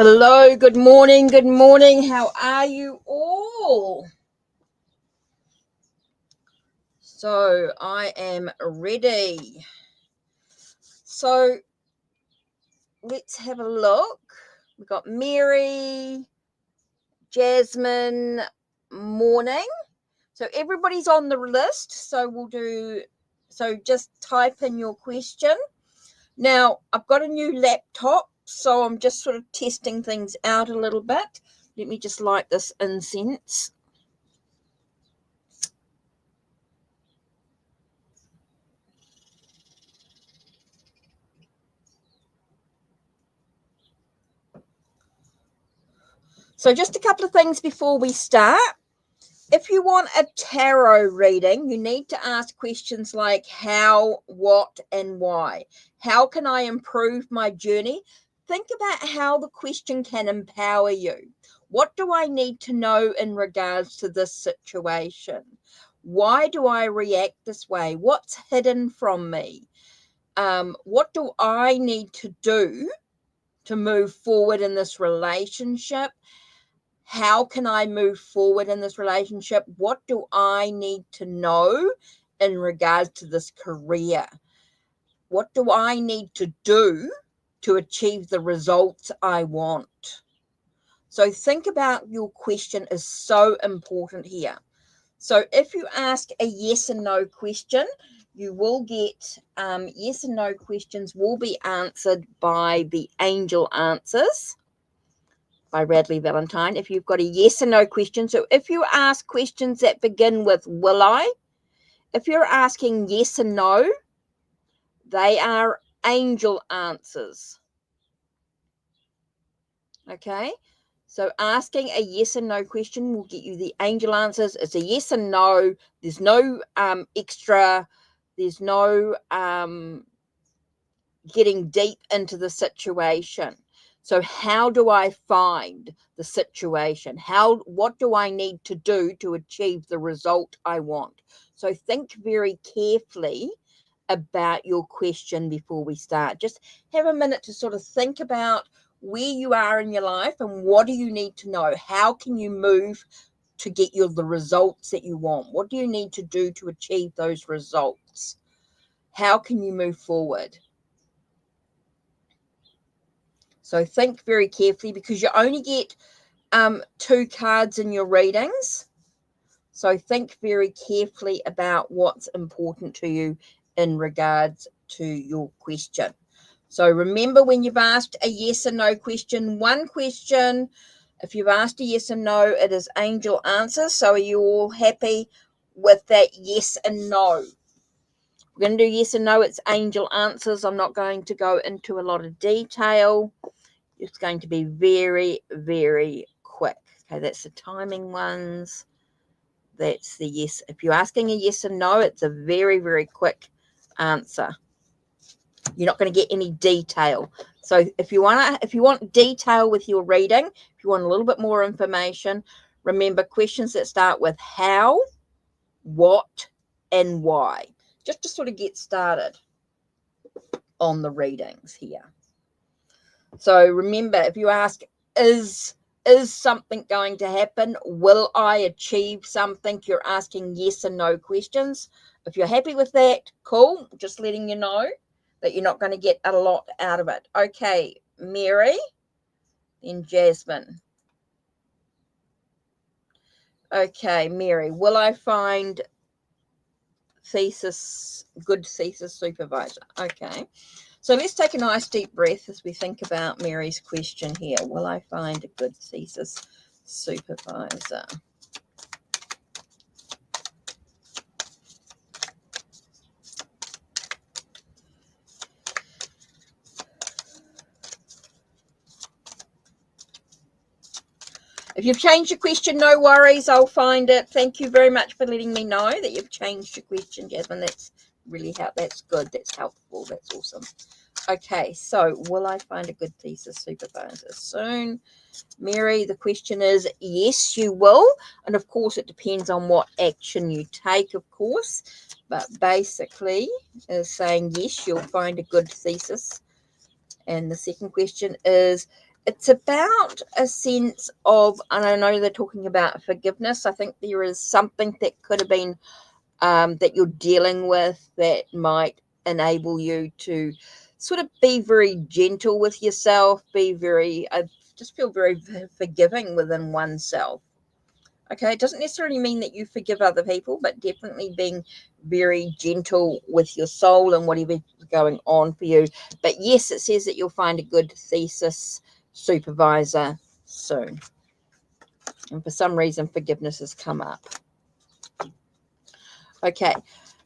Hello, good morning, how are you all? So I am ready. So let's have a look. We've got Mary, Jasmine, morning. So everybody's on the list. So just type in your question. Now I've got a new laptop, so I'm just sort of testing things out a little bit. Let me just light this incense. So just a couple of things before we start. If you want a tarot reading, you need to ask questions like how, what, and why. How can I improve my journey? Think about how the question can empower you. What do I need to know in regards to this situation? Why do I react this way? What's hidden from me? What do I need to do to move forward in this relationship? How can I move forward in this relationship? What do I need to know in regards to this career? What do I need to do to achieve the results I want? So think about your question is so important here. So if you ask a yes and no question, you will get yes and no questions will be answered by the angel answers by Radleigh Valentine. If you've got a yes and no question, so if you ask questions that begin with will I, if you're asking yes and no, they are angel answers. Okay, so asking a yes and no question will get you the angel answers. It's a yes and no. There's no extra. There's no getting deep into the situation. So how do I find the situation? What do I need to do to achieve the result I want? So think very carefully about your question before we start. Just have a minute to sort of think about where you are in your life and what do you need to know? How can you move to get the results that you want? What do you need to do to achieve those results? How can you move forward? So think very carefully because you only get 2 cards in your readings. So think very carefully about what's important to you in regards to your question. So remember, when you've asked a yes and no question, one question, if you've asked a yes and no, it is angel answers. So are you all happy with that yes and no? We're going to do yes and no. It's angel answers. I'm not going to go into a lot of detail. It's going to be very, very quick. Okay, that's the timing ones. That's the yes. If you're asking a yes and no, it's a very, very quick answer. You're not going to get any detail. So if you want detail with your reading, if you want a little bit more information, remember questions that start with how, what, and why. Just to sort of get started on the readings here. So remember, if you ask, is something going to happen? Will I achieve something? You're asking yes and no questions. If you're happy with that, cool. Just letting you know that you're not going to get a lot out of it. Okay, Mary, then Jasmine. Okay, Mary, will I find good thesis supervisor? Okay. So let's take a nice deep breath as we think about Mary's question here. Will I find a good thesis supervisor? If you've changed your question, no worries. I'll find it. Thank you very much for letting me know that you've changed your question, Jasmine. That's really that's good. That's helpful. That's awesome. Okay, so will I find a good thesis supervisor soon? Mary, the question is yes, you will. And of course, it depends on what action you take, of course. But basically, is saying yes, you'll find a good thesis. And the second question is It's about a sense of, and I know they're talking about forgiveness. I think there is something that could have been that you're dealing with that might enable you to sort of be very gentle with yourself, be very, I just feel very forgiving within oneself. Okay, it doesn't necessarily mean that you forgive other people, but definitely being very gentle with your soul and whatever's going on for you. But yes, it says that you'll find a good thesis supervisor soon. And for some reason, forgiveness has come up. Okay,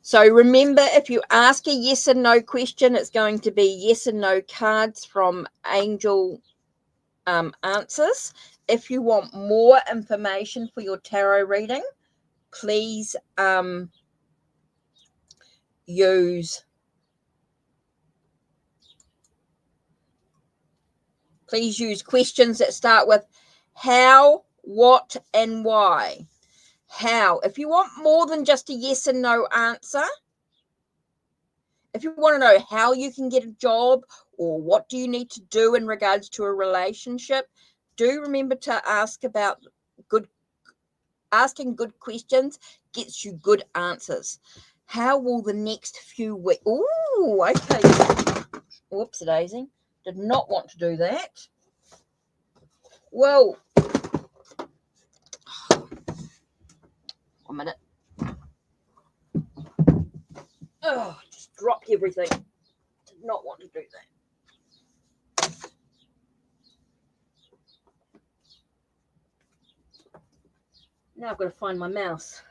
so remember, if you ask a yes and no question, it's going to be yes and no cards from Angel Answers. If you want more information for your tarot reading, please use questions that start with how, what, and why. How. If you want more than just a yes and no answer, if you want to know how you can get a job or what do you need to do in regards to a relationship, do remember to ask about asking good questions gets you good answers. How will the next few weeks... Oh, okay. Whoops, daisy. Did not want to do that. Well, 1 minute. Oh, just dropped everything. Did not want to do that. Now I've got to find my mouse.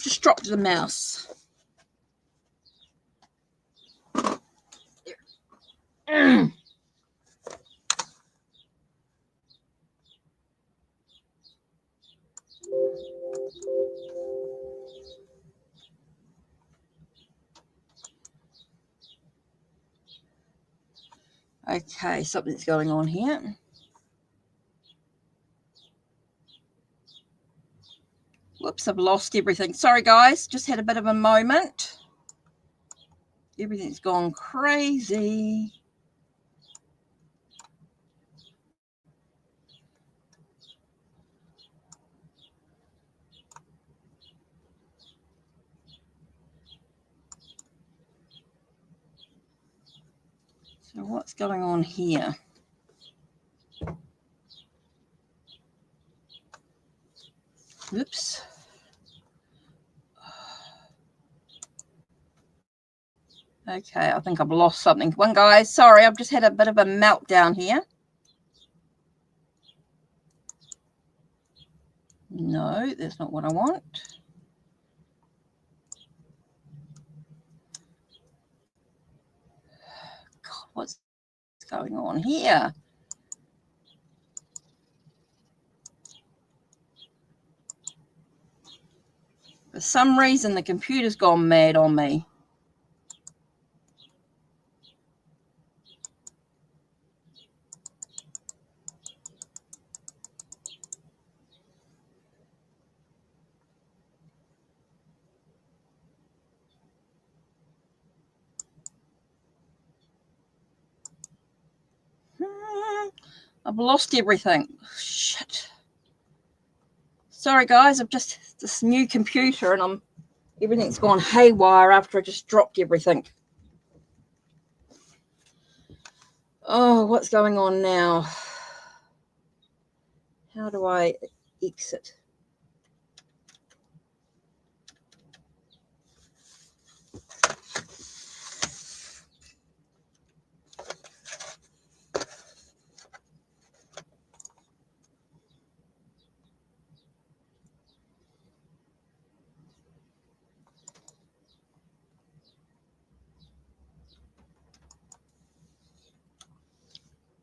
Just dropped the mouse. There. Okay, something's going on here. Whoops, I've lost everything. Sorry, guys. Just had a bit of a moment. Everything's gone crazy. So what's going on here? Oops. Okay, I think I've lost something. Guys, sorry, I've just had a bit of a meltdown here. No, that's not what I want. God, what's going on here? For some reason, the computer's gone mad on me. I've lost everything. Shit. Sorry, guys. I've just this new computer and everything's gone haywire after I just dropped everything. Oh, what's going on now? How do I exit?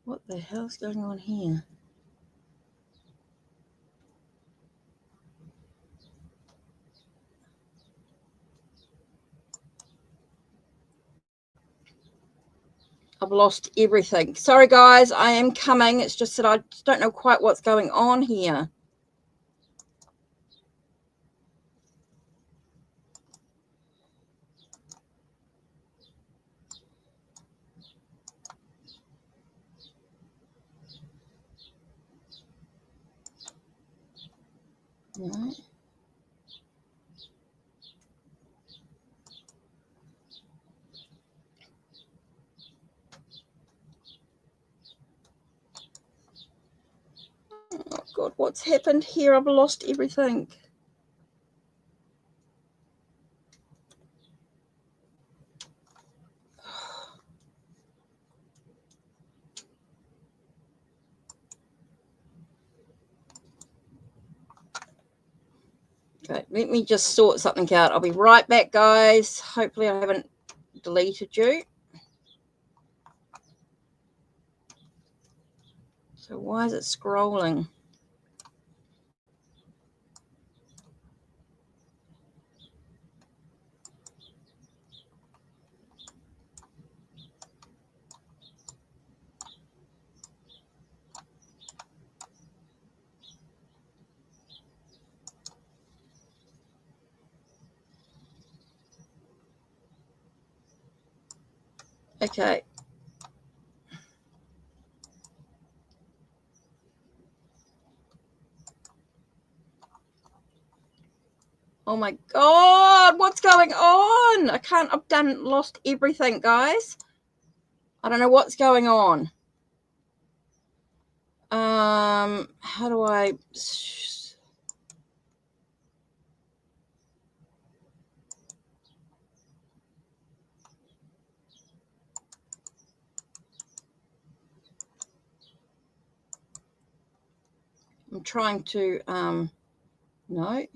What the hell's going on here? I've lost everything. Sorry, guys. I am coming. It's just that I just don't know quite what's going on here. No. Oh God, what's happened here? I've lost everything. Okay, let me just sort something out. I'll be right back, guys. Hopefully I haven't deleted you. So why is it scrolling? Okay. Oh my God, what's going on? I've lost everything, guys. I don't know what's going on. How do I... I'm trying to, no.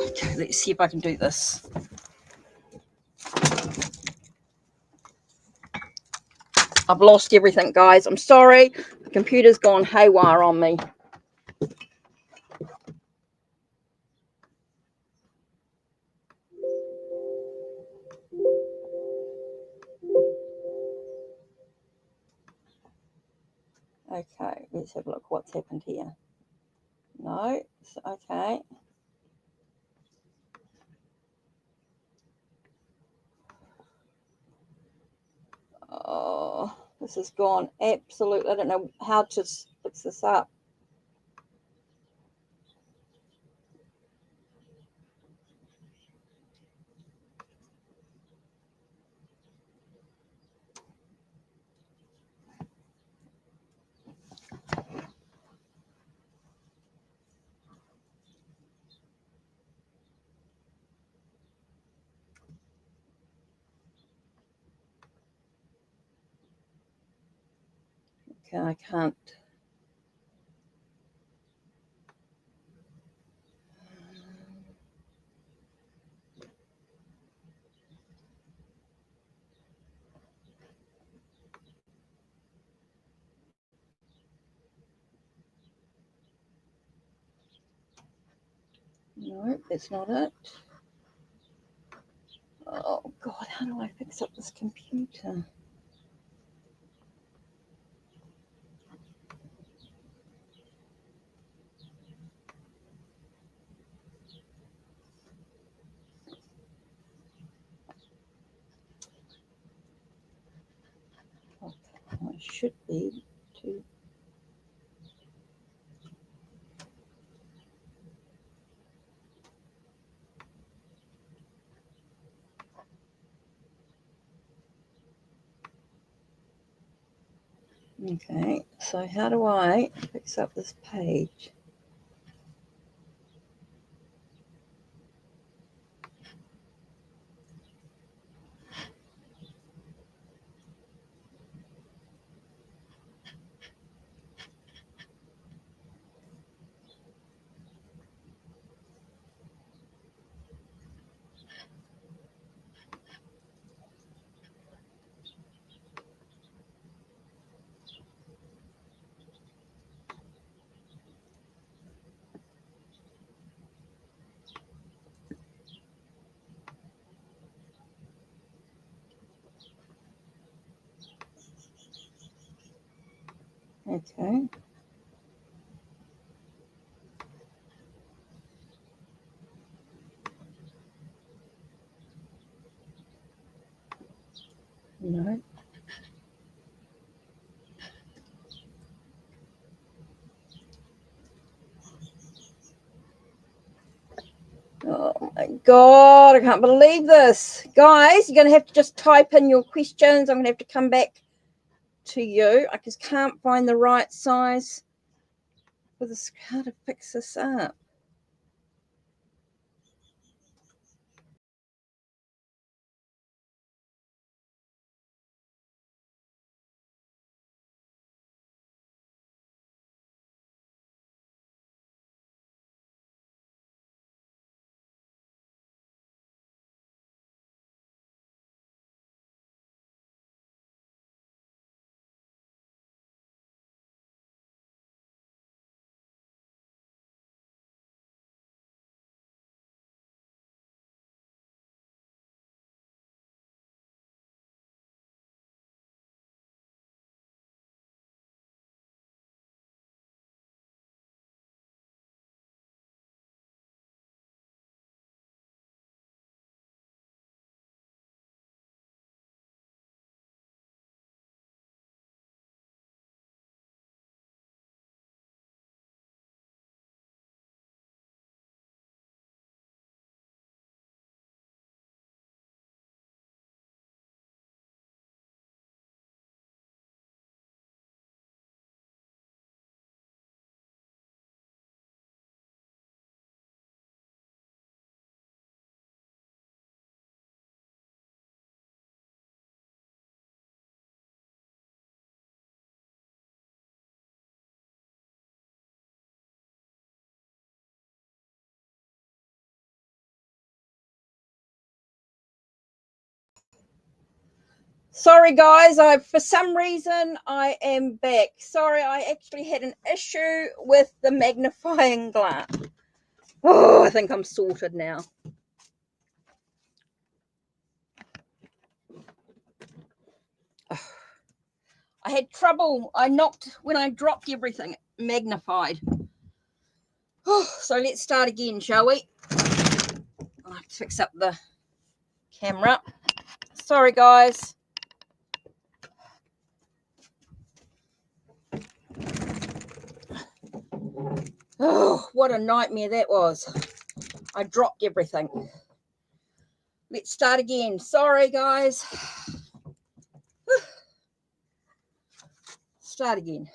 Okay, let's see if I can do this. I've lost everything, guys. I'm sorry. The computer's gone haywire on me. Okay, let's have a look what's happened here. No, okay. Oh, this has gone absolutely. I don't know how to fix this up. Okay, I can't. No, that's not it. Oh God, how do I fix up this computer? Okay, I should be to. Okay, so how do I fix up this page? Okay. No. God, I can't believe this. Guys, you're going to have to just type in your questions. I'm going to have to come back to you. I just can't find the right size for this. How to fix this up? Sorry, guys. For some reason, I am back. Sorry, I actually had an issue with the magnifying glass. Oh, I think I'm sorted now. I had trouble. When I dropped everything, it magnified. Oh, so let's start again, shall we? I'll have to fix up the camera. Sorry, guys. Oh, what a nightmare that was. I dropped everything. Let's start again. Sorry, guys. Start again.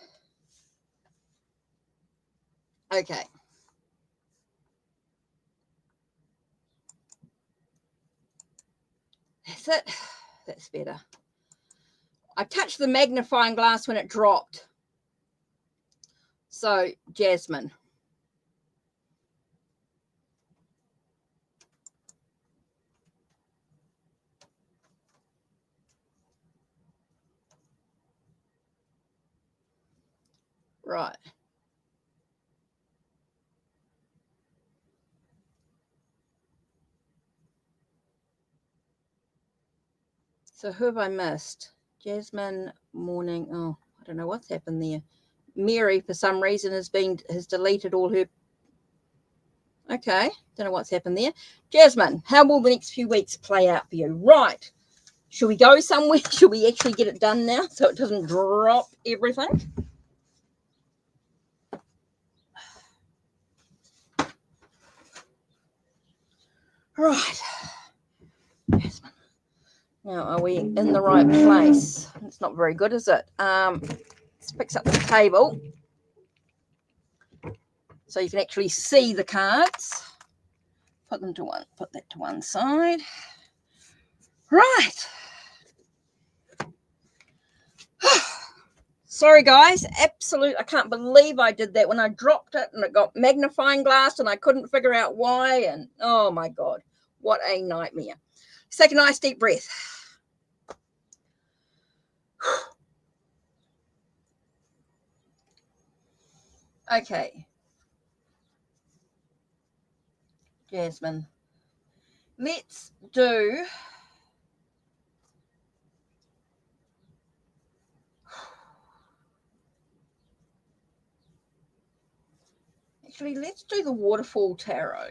Okay. That's it. That's better. I touched the magnifying glass when it dropped. So, Jasmine. Right. So who have I missed? Jasmine, Morning. Oh, I don't know what's happened there. Mary, for some reason, has deleted all her. Okay, don't know what's happened there. Jasmine, how will the next few weeks play out for you? Right. Should we go somewhere? Should we actually get it done now so it doesn't drop everything? Right. Jasmine. Now, are we in the right place? It's not very good, is it? Let's fix up the table so you can actually see the cards. Put that to one side. Right. Sorry, guys. I can't believe I did that when I dropped it and it got magnifying glass and I couldn't figure out why. And oh my God, what a nightmare. Let's take a nice deep breath. Okay. Jasmine. Let's do let's do the Waterfall Tarot.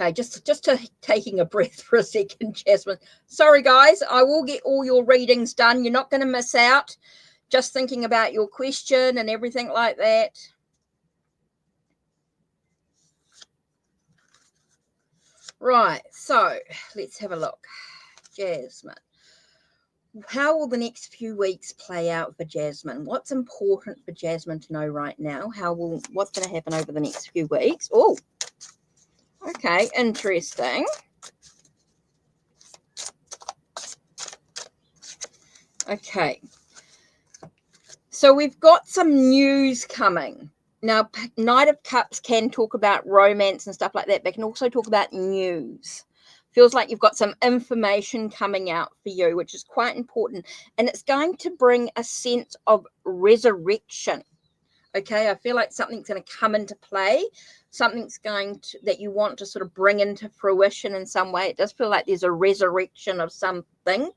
Okay, just taking a breath for a second, Jasmine. Sorry, guys. I will get all your readings done. You're not going to miss out. Just thinking about your question and everything like that. Right, so let's have a look. Jasmine. How will the next few weeks play out for Jasmine? What's important for Jasmine to know right now? What's going to happen over the next few weeks? Oh, okay, interesting. Okay, so we've got some news coming. Now, Knight of Cups can talk about romance and stuff like that, but can also talk about news. Feels like you've got some information coming out for you, which is quite important. And it's going to bring a sense of resurrection. Okay, I feel like something's going to come into play. Something's that you want to sort of bring into fruition in some way. It does feel like there's a resurrection of something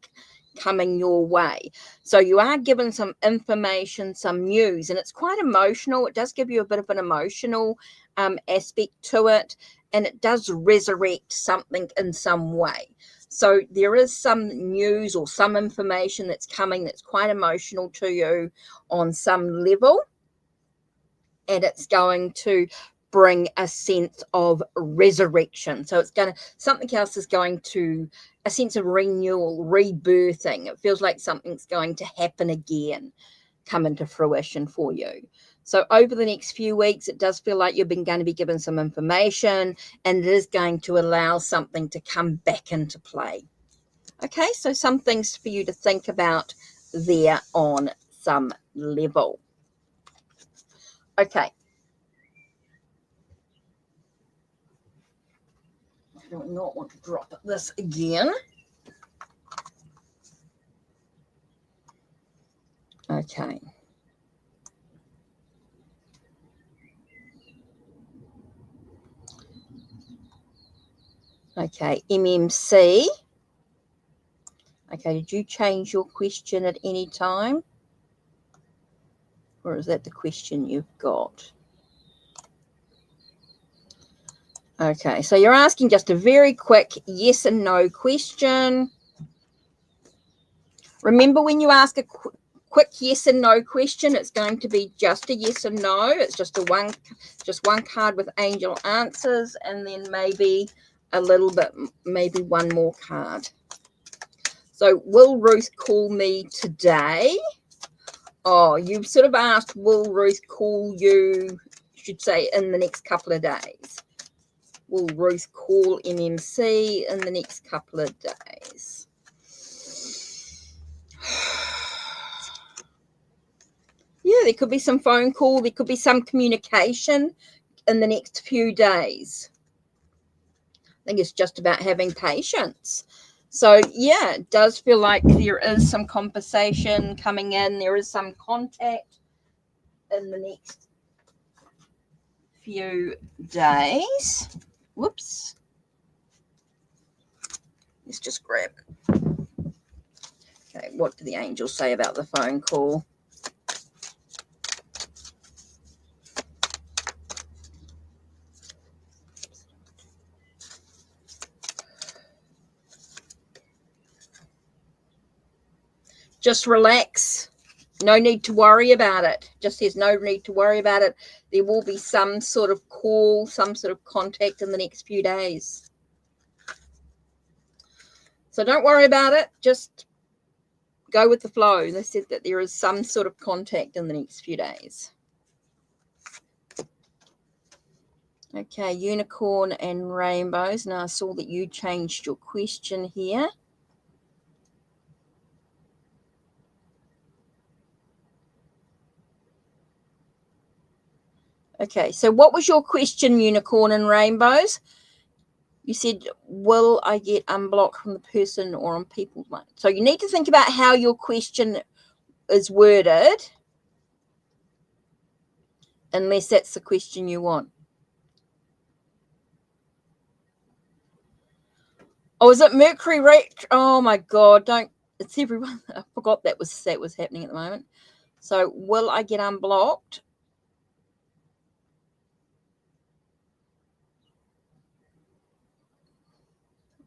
coming your way. So you are given some information, some news, and it's quite emotional. It does give you a bit of an emotional aspect to it, and it does resurrect something in some way. So there is some news or some information that's coming that's quite emotional to you on some level, and it's going to bring a sense of resurrection. So something else is going to, a sense of renewal, rebirthing. It feels like something's going to happen again, come into fruition for you. So over the next few weeks, it does feel like you've been going to be given some information, and it is going to allow something to come back into play. Okay, so some things for you to think about there on some level. Okay. I do not want to drop this again. Okay. Okay, MMC. Okay, did you change your question at any time? Or is that the question you've got? Okay, so you're asking just a very quick yes and no question. Remember, when you ask a quick yes and no question, it's going to be just a yes and no. It's just one card with angel answers, and then maybe a little bit, maybe one more card. So will Ruth call me today? Oh, you've sort of asked, will Ruth call you, should say, in the next couple of days? Will Ruth call MMC in the next couple of days? Yeah, there could be some phone call. There could be some communication in the next few days. I think it's just about having patience. So, yeah, it does feel like there is some conversation coming in. There is some contact in the next few days. Whoops. Let's just grab it. Okay, what do the angels say about the phone call? Just relax. No need to worry about it. Just says no need to worry about it. There will be some sort of call, some sort of contact in the next few days. So don't worry about it. Just go with the flow. They said that there is some sort of contact in the next few days. Okay, unicorn and rainbows. Now I saw that you changed your question here. Okay, so what was your question, unicorn and rainbows? You said, will I get unblocked from the person or on people's mind? So you need to think about how your question is worded, unless that's the question you want. Oh, is it Mercury? Oh my God, it's everyone. I forgot that was happening at the moment. So will I get unblocked?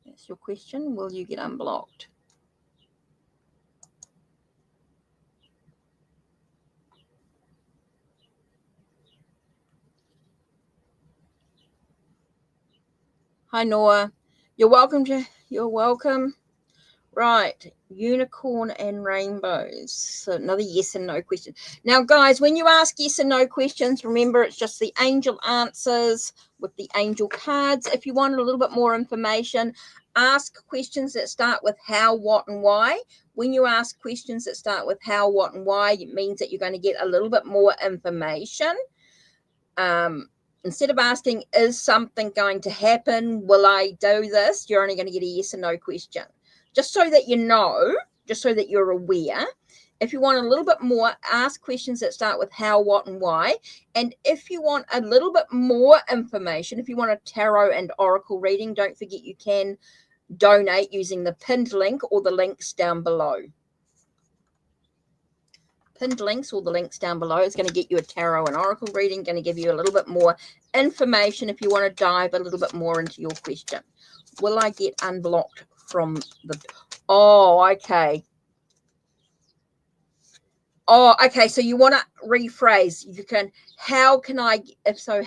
That's your question. Will you get unblocked? Hi, Noah. You're welcome. You're welcome. Right, unicorn and rainbows. So another yes and no question. Now, guys, when you ask yes and no questions, remember it's just the angel answers with the angel cards. If you want a little bit more information, ask questions that start with how, what, and why. When you ask questions that start with how, what, and why, it means that you're going to get a little bit more information. Instead of asking, is something going to happen? Will I do this? You're only going to get a yes and no question. Just so that you know, just so that you're aware. If you want a little bit more, ask questions that start with how, what, and why. And if you want a little bit more information, if you want a tarot and oracle reading, don't forget you can donate using the pinned link or the links down below. Pinned links or the links down below is going to get you a tarot and oracle reading, going to give you a little bit more information if you want to dive a little bit more into your question. Will I get unblocked from the... Oh, okay. Oh, okay. So you want to rephrase. You can, how can I, if so,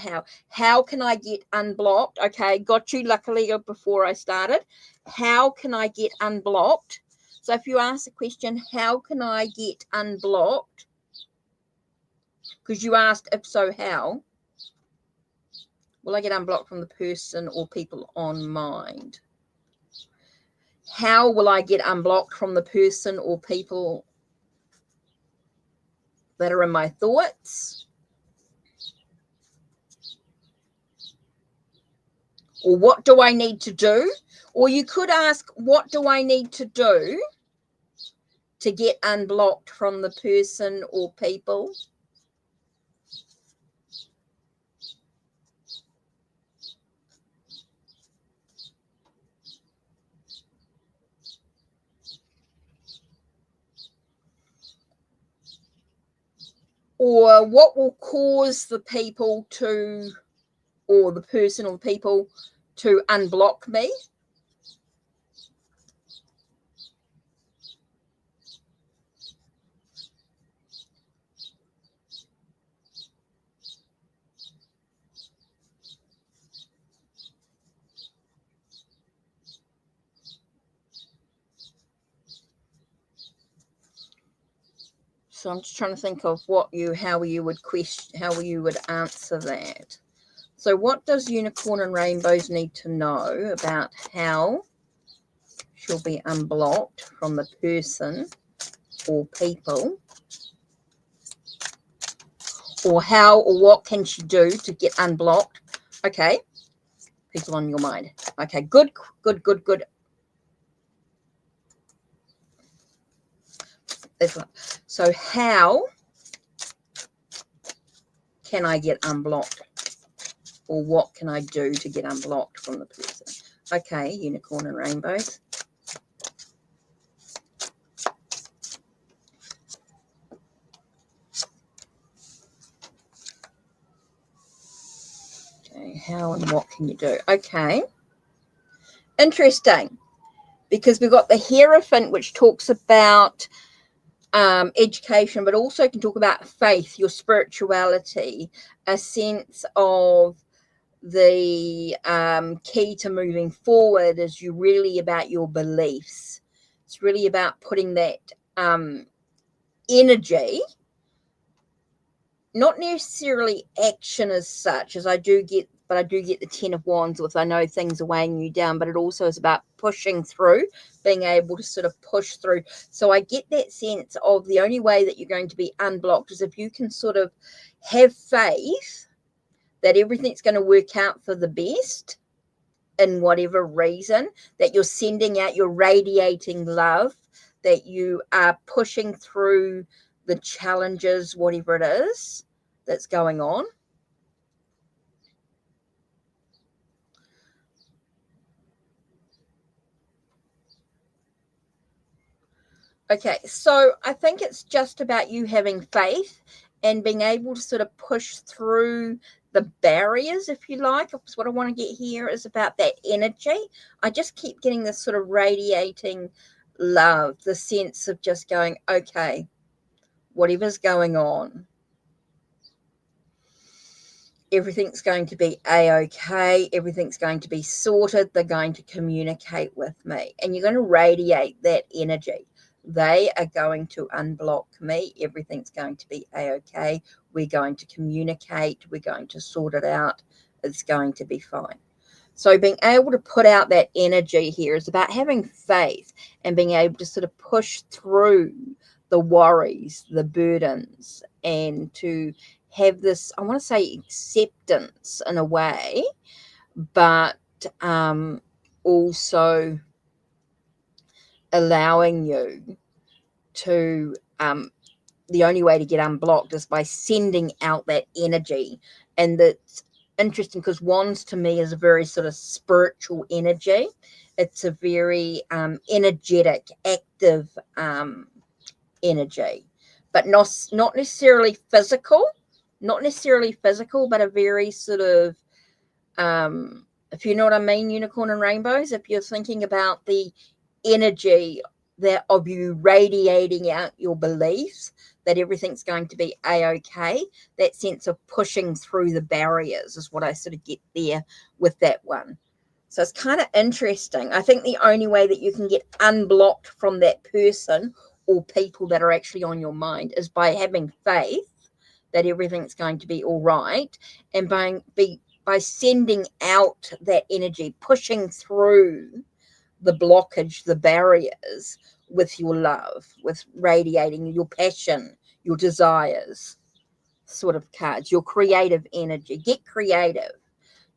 how can I get unblocked? Okay. Got you luckily before I started. How can I get unblocked? So if you ask the question, how can I get unblocked? Because you asked, if so, how? Will I get unblocked from the person or people on mind? How will I get unblocked from the person or people that are in my thoughts? Or what do I need to do? Or you could ask, what do I need to do to get unblocked from the person or people? Or what will cause the people to, or the person or people to unblock me? So I'm just trying to think of how you would answer that. So what does Unicorn and Rainbows need to know about how she'll be unblocked from the person or people? Or how or what can she do to get unblocked? Okay. People on your mind. Okay, good. So how can I get unblocked? Or what can I do to get unblocked from the person? Okay, Unicorn and Rainbows. Okay, how and what can you do? Okay. Interesting. Because we've got the Hierophant, which talks about education, but also can talk about faith, your spirituality, a sense of the key to moving forward is you really about your beliefs. It's really about putting that energy, not necessarily action as such, as I do get the 10 of Wands with I know things are weighing you down, but it also is about pushing through, being able to sort of push through. So I get that sense of the only way that you're going to be unblocked is if you can sort of have faith that everything's going to work out for the best in whatever reason, that you're sending out, you're radiating love, that you are pushing through the challenges, whatever it is that's going on. Okay, so I think it's just about you having faith and being able to sort of push through the barriers, if you like. What I want to get here is about that energy. I just keep getting this sort of radiating love, the sense of just going, okay, whatever's going on, everything's going to be a-okay, everything's going to be sorted, they're going to communicate with me, and you're going to radiate that energy. They are going to unblock me, everything's going to be a-okay, we're going to communicate, we're going to sort it out, it's going to be fine. So being able to put out that energy here is about having faith and being able to sort of push through the worries, the burdens, and to have this, I want to say, acceptance in a way, but also allowing you to, the only way to get unblocked is by sending out that energy. And that's interesting because wands to me is a very sort of spiritual energy. It's a very energetic, active energy, but not necessarily physical, but a very sort of, if you know what I mean, unicorn and rainbows, if you're thinking about the energy that of you radiating out your beliefs that everything's going to be a-okay, that sense of pushing through the barriers is what I sort of get there with that one. So it's kind of interesting. I think the only way that you can get unblocked from that person or people that are actually on your mind is by having faith that everything's going to be all right, and by sending out that energy, pushing through the blockage, the barriers with your love, with radiating your passion, your desires, sort of cards, your creative energy. Get creative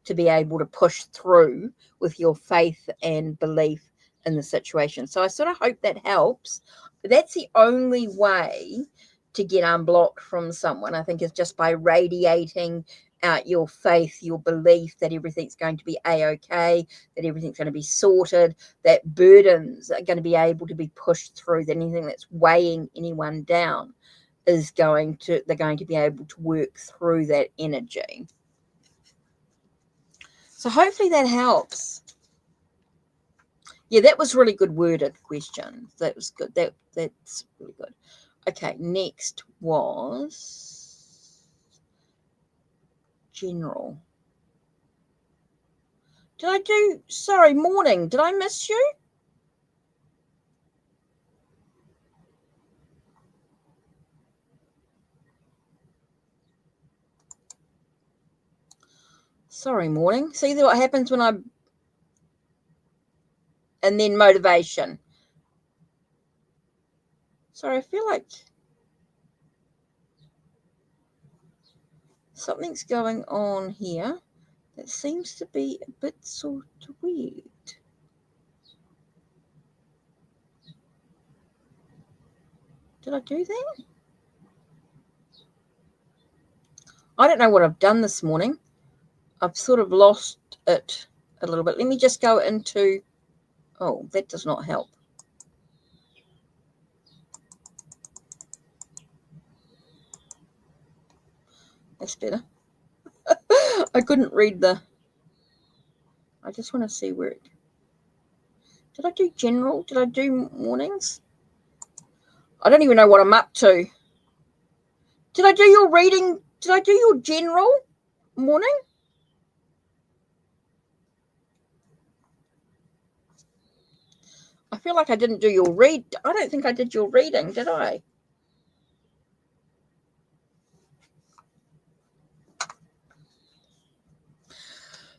to be able to push through with your faith and belief in the situation. So I sort of hope that helps. But that's the only way to get unblocked from someone, I think, is just by radiating out your faith, your belief that everything's going to be a-okay, that everything's going to be sorted, that burdens are going to be able to be pushed through, that anything that's weighing anyone down they're going to be able to work through that energy. So hopefully that helps. Yeah, that was really good worded question. That was good. That's really good. Okay, next was general. Sorry, morning. Did I miss you? Sorry, morning. See what happens when and then motivation. Sorry, I feel like something's going on here that seems to be a bit sort of weird. Did I do that? I don't know what I've done this morning. I've sort of lost it a little bit. Let me just go into, oh, that does not help. That's better. I couldn't read I just want to see where it, did I do general? Did I do mornings? I don't even know what I'm up to. Did I do your reading? Did I do your general morning? I feel like I didn't do your read. I don't think I did your reading, did I?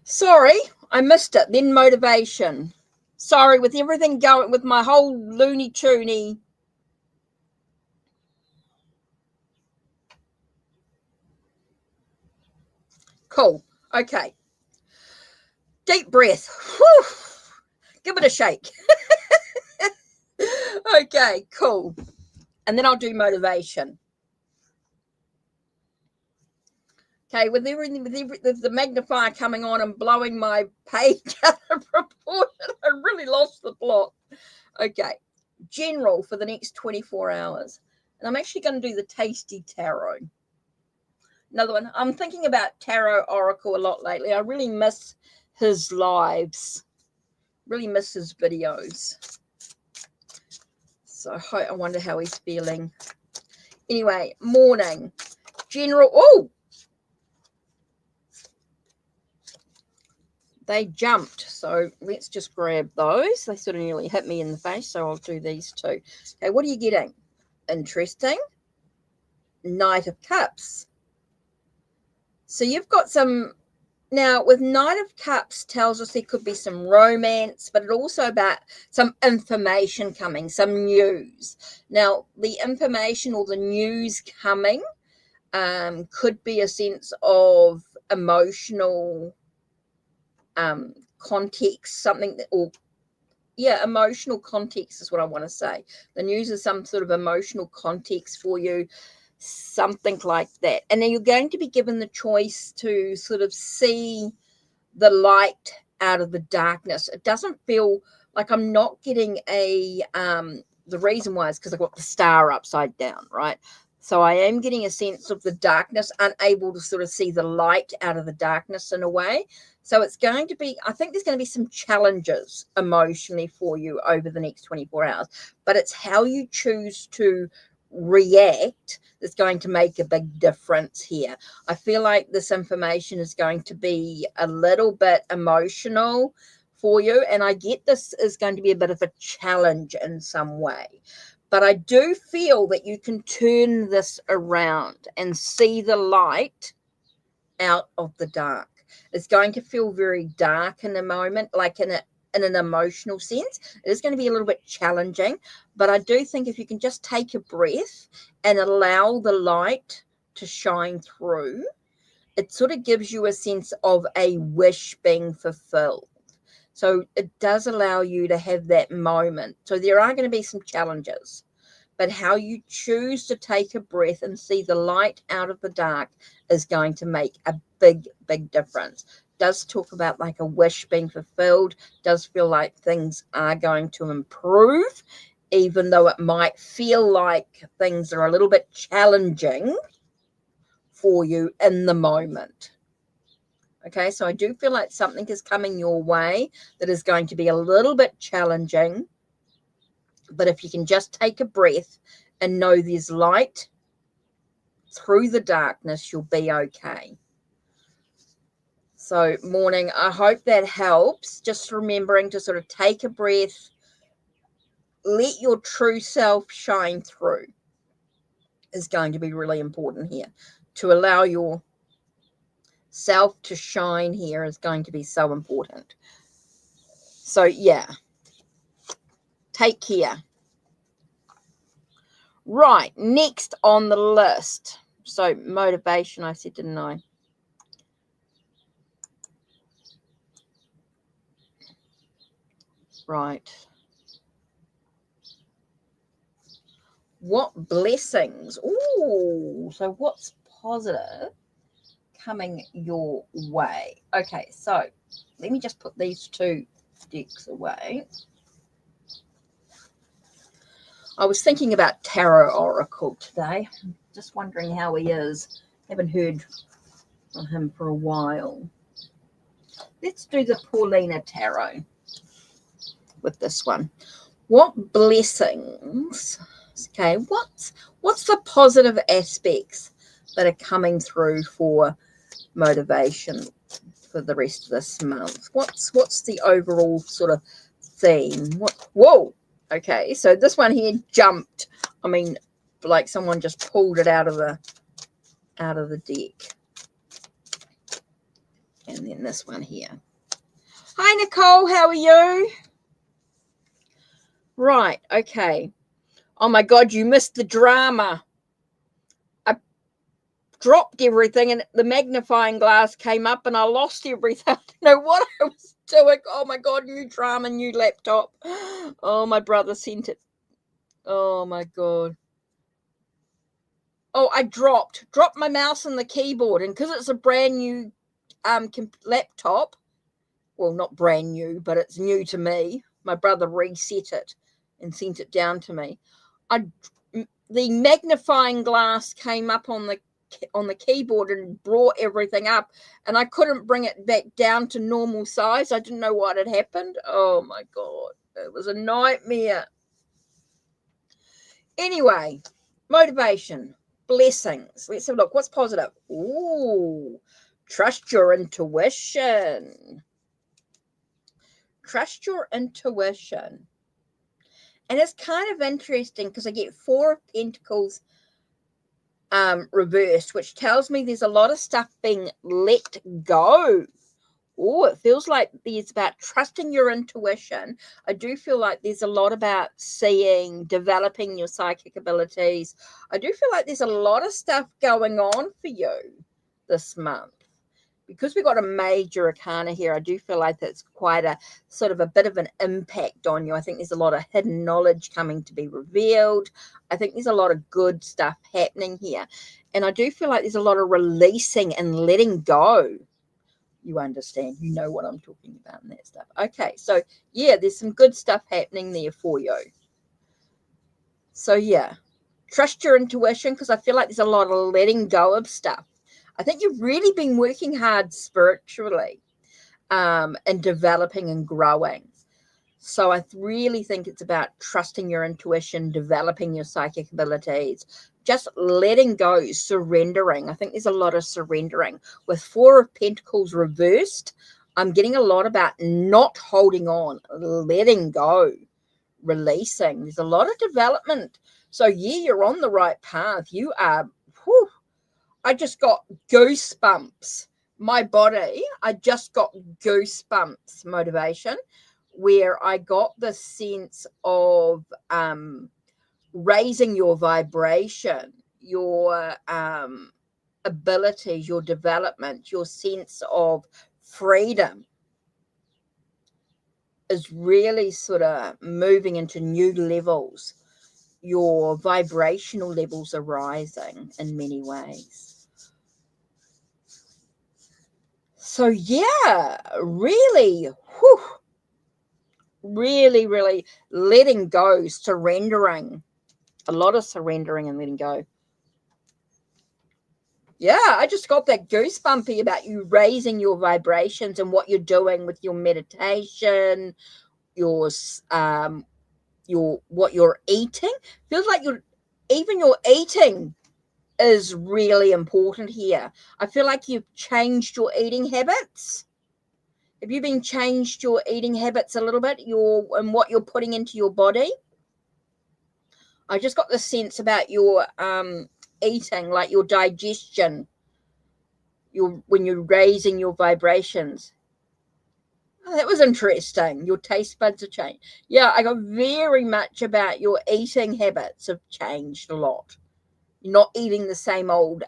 Sorry, I missed it. Then motivation. Sorry, with everything going, with my whole loony toony. Cool. Okay. Deep breath. Whew. Give it a shake. Okay, cool. And then I'll do motivation. Okay, with the magnifier coming on and blowing my page out of proportion, I really lost the plot. Okay, general for the next 24 hours. And I'm actually going to do the Tasty Tarot. Another one. I'm thinking about Tarot Oracle a lot lately. I really miss his lives. Really miss his videos. So I wonder how he's feeling. Anyway, morning. General. Oh! they jumped. So let's just grab those. They sort of nearly hit me in the face, so I'll do these two. Okay, what are you getting? Interesting. Knight of Cups. So you've got some, now with Knight of Cups tells us there could be some romance, but it also about some information coming, some news. Now the information or the news coming could be a sense of emotional context, something that, or yeah, emotional context is what I want to say. The news is some sort of emotional context for you, something like that. And then you're going to be given the choice to sort of see the light out of the darkness. It doesn't feel like, I'm not getting a the reason why is because I've got the star upside down, right? So I am getting a sense of the darkness, unable to sort of see the light out of the darkness in a way. So it's going to be, I think there's going to be some challenges emotionally for you over the next 24 hours, but it's how you choose to react that's going to make a big difference here. I feel like this information is going to be a little bit emotional for you, and I get this is going to be a bit of a challenge in some way. But I do feel that you can turn this around and see the light out of the dark. It's going to feel very dark in a moment, like in an emotional sense. It is going to be a little bit challenging, but I do think if you can just take a breath and allow the light to shine through, it sort of gives you a sense of a wish being fulfilled. So it does allow you to have that moment. So there are going to be some challenges, but how you choose to take a breath and see the light out of the dark is going to make a big, big difference. Does talk about like a wish being fulfilled, does feel like things are going to improve, even though it might feel like things are a little bit challenging for you in the moment. Okay, so I do feel like something is coming your way that is going to be a little bit challenging, but if you can just take a breath and know there's light through the darkness, you'll be okay. So morning, I hope that helps. Just remembering to sort of take a breath, let your true self shine through is going to be really important here. To allow your self to shine here is going to be so important. So yeah, take care. Right, next on the list. So motivation, I said, didn't I? Right. What blessings? Ooh, so what's positive coming your way? Okay, so let me just put these two decks away. I was thinking about Tarot Oracle today. Just wondering how he is. Haven't heard from him for a while. Let's do the Paulina Tarot with this one. What blessings? Okay, what's the positive aspects that are coming through for motivation for the rest of this month? What's the overall sort of theme? Whoa, okay, so this one here jumped. I mean, like someone just pulled it out of the deck. And then this one here. Hi Nicole, how are you? Right, okay. Oh my God, you missed the drama. I dropped everything and the magnifying glass came up and I lost everything. I don't know what I was doing. Oh my God, new drama, new laptop. Oh, my brother sent it. Oh my God. Oh, I dropped my mouse and the keyboard, and because it's a brand new laptop, well, not brand new, but it's new to me. My brother reset it and sent it down to me. The magnifying glass came up on the keyboard and brought everything up, and I couldn't bring it back down to normal size. I didn't know what had happened. Oh my God, it was a nightmare. Anyway, motivation, blessings. Let's have a look. What's positive? Ooh, trust your intuition. trust your intuition. And it's kind of interesting because I get 4 of Pentacles reversed, which tells me there's a lot of stuff being let go. Oh, it feels like there's about trusting your intuition. I do feel like there's a lot about seeing, developing your psychic abilities. I do feel like there's a lot of stuff going on for you this month. Because we've got a major arcana here, I do feel like that's quite a sort of a bit of an impact on you. I think there's a lot of hidden knowledge coming to be revealed. I think there's a lot of good stuff happening here. And I do feel like there's a lot of releasing and letting go. You understand, you know what I'm talking about and that stuff. Okay, so yeah, there's some good stuff happening there for you. So yeah, trust your intuition, because I feel like there's a lot of letting go of stuff. I think you've really been working hard spiritually and developing and growing. So I really think it's about trusting your intuition, developing your psychic abilities, just letting go, surrendering. I think there's a lot of surrendering. With 4 of Pentacles reversed, I'm getting a lot about not holding on, letting go, releasing. There's a lot of development. So yeah, you're on the right path. You are, whew, I just got goosebumps. My body, I just got goosebumps motivation, where I got the sense of raising your vibration, your abilities, your development, your sense of freedom is really sort of moving into new levels. Your vibrational levels are rising in many ways. So yeah, really, whew, really letting go, surrendering. A lot of surrendering and letting go. Yeah, I just got that goosebumpy about you raising your vibrations and what you're doing with your meditation, your what you're eating. Feels like even your eating is really important here. I feel like you've changed your eating habits. Have you been changed your eating habits a little bit? And what you're putting into your body? I just got the sense about your eating, like your digestion, when you're raising your vibrations. Oh, that was interesting. Your taste buds have changed. Yeah, I got very much about your eating habits have changed a lot. You're not eating the same old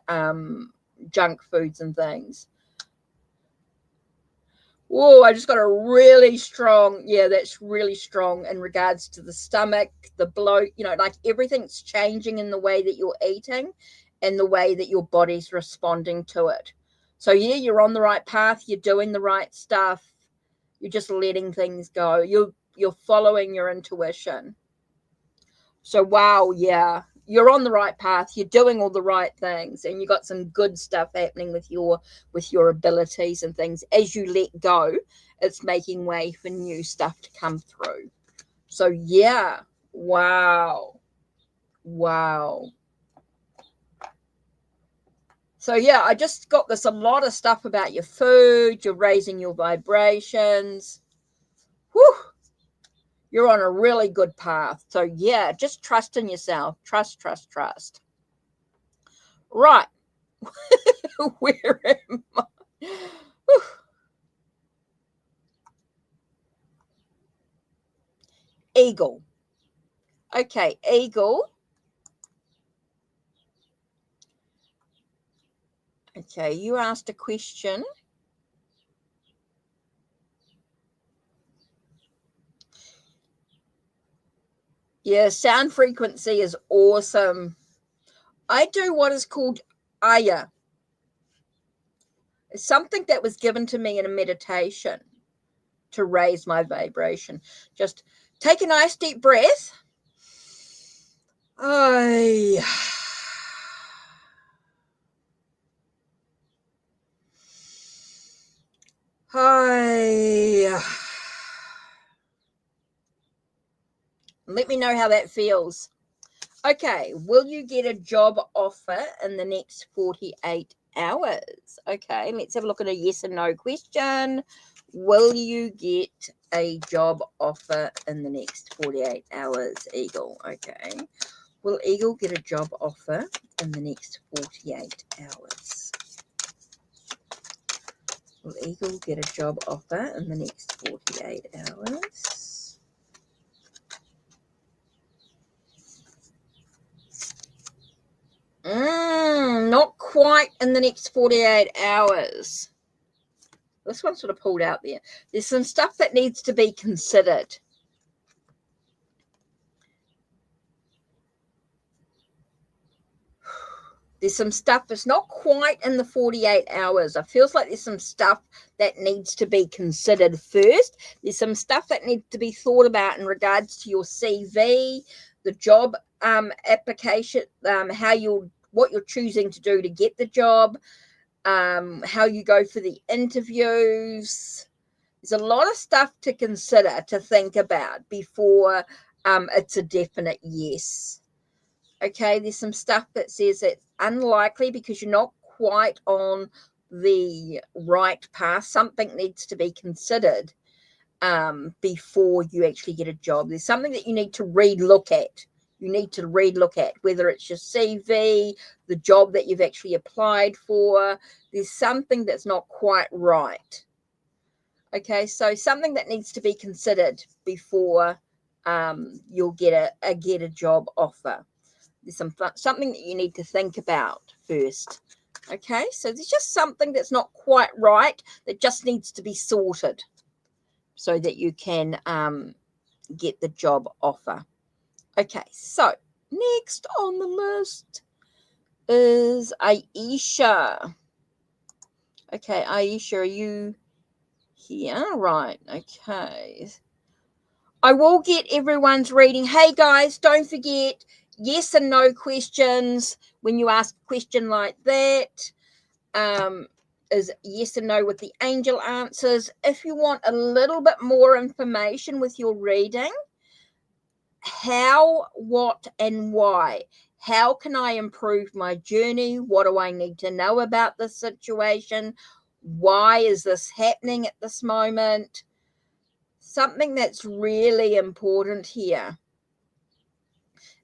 junk foods and things. Whoa, I just got a really strong, yeah, that's really strong in regards to the stomach, the bloat, like everything's changing in the way that you're eating and the way that your body's responding to it. So yeah, you're on the right path, you're doing the right stuff, you're just letting things go, you're following your intuition. So wow, yeah, you're on the right path, you're doing all the right things, and you got some good stuff happening with your abilities and things. As you let go, it's making way for new stuff to come through. So yeah, wow. So yeah, I just got a lot of stuff about your food, you're raising your vibrations. Whew. You're on a really good path. So yeah, just trust in yourself. Trust. Right. Where am I? Whew. Eagle. Okay, eagle. Okay, you asked a question. Yeah, sound frequency is awesome. I do what is called Aya. It's something that was given to me in a meditation to raise my vibration. Just take a nice deep breath. Ay. Hi. Let me know how that feels. Okay, will you get a job offer in the next 48 hours? Okay, let's have a look at a yes and no question. Will you get a job offer in the next 48 hours, Eagle? Okay. Will Eagle get a job offer in the next 48 hours? Will Eagle get a job offer in the next 48 hours? Not quite in the next 48 hours. This one sort of pulled out there. There's some stuff that needs to be considered. There's some stuff that's not quite in the 48 hours. It feels like there's some stuff that needs to be considered first. There's some stuff that needs to be thought about in regards to your CV, the job application, what you're choosing to do to get the job, how you go for the interviews. There's a lot of stuff to consider, to think about before it's a definite yes. Okay, there's some stuff that says it's unlikely because you're not quite on the right path. Something needs to be considered before you actually get a job. There's something that you need to relook at. You need to relook at whether it's your CV, the job that you've actually applied for. There's something that's not quite right. Okay, so something that needs to be considered before you'll get a job offer. There's something that you need to think about first. Okay, so there's just something that's not quite right that just needs to be sorted so that you can get the job offer. Okay, so next on the list is Aisha. Okay, Aisha, are you here? Right, okay. I will get everyone's reading. Hey guys, don't forget yes and no questions. When you ask a question like that, is yes and no with the angel answers. If you want a little bit more information with your reading, how, what, and why. How can I improve my journey? What do I need to know about this situation? Why is this happening at this moment? Something that's really important here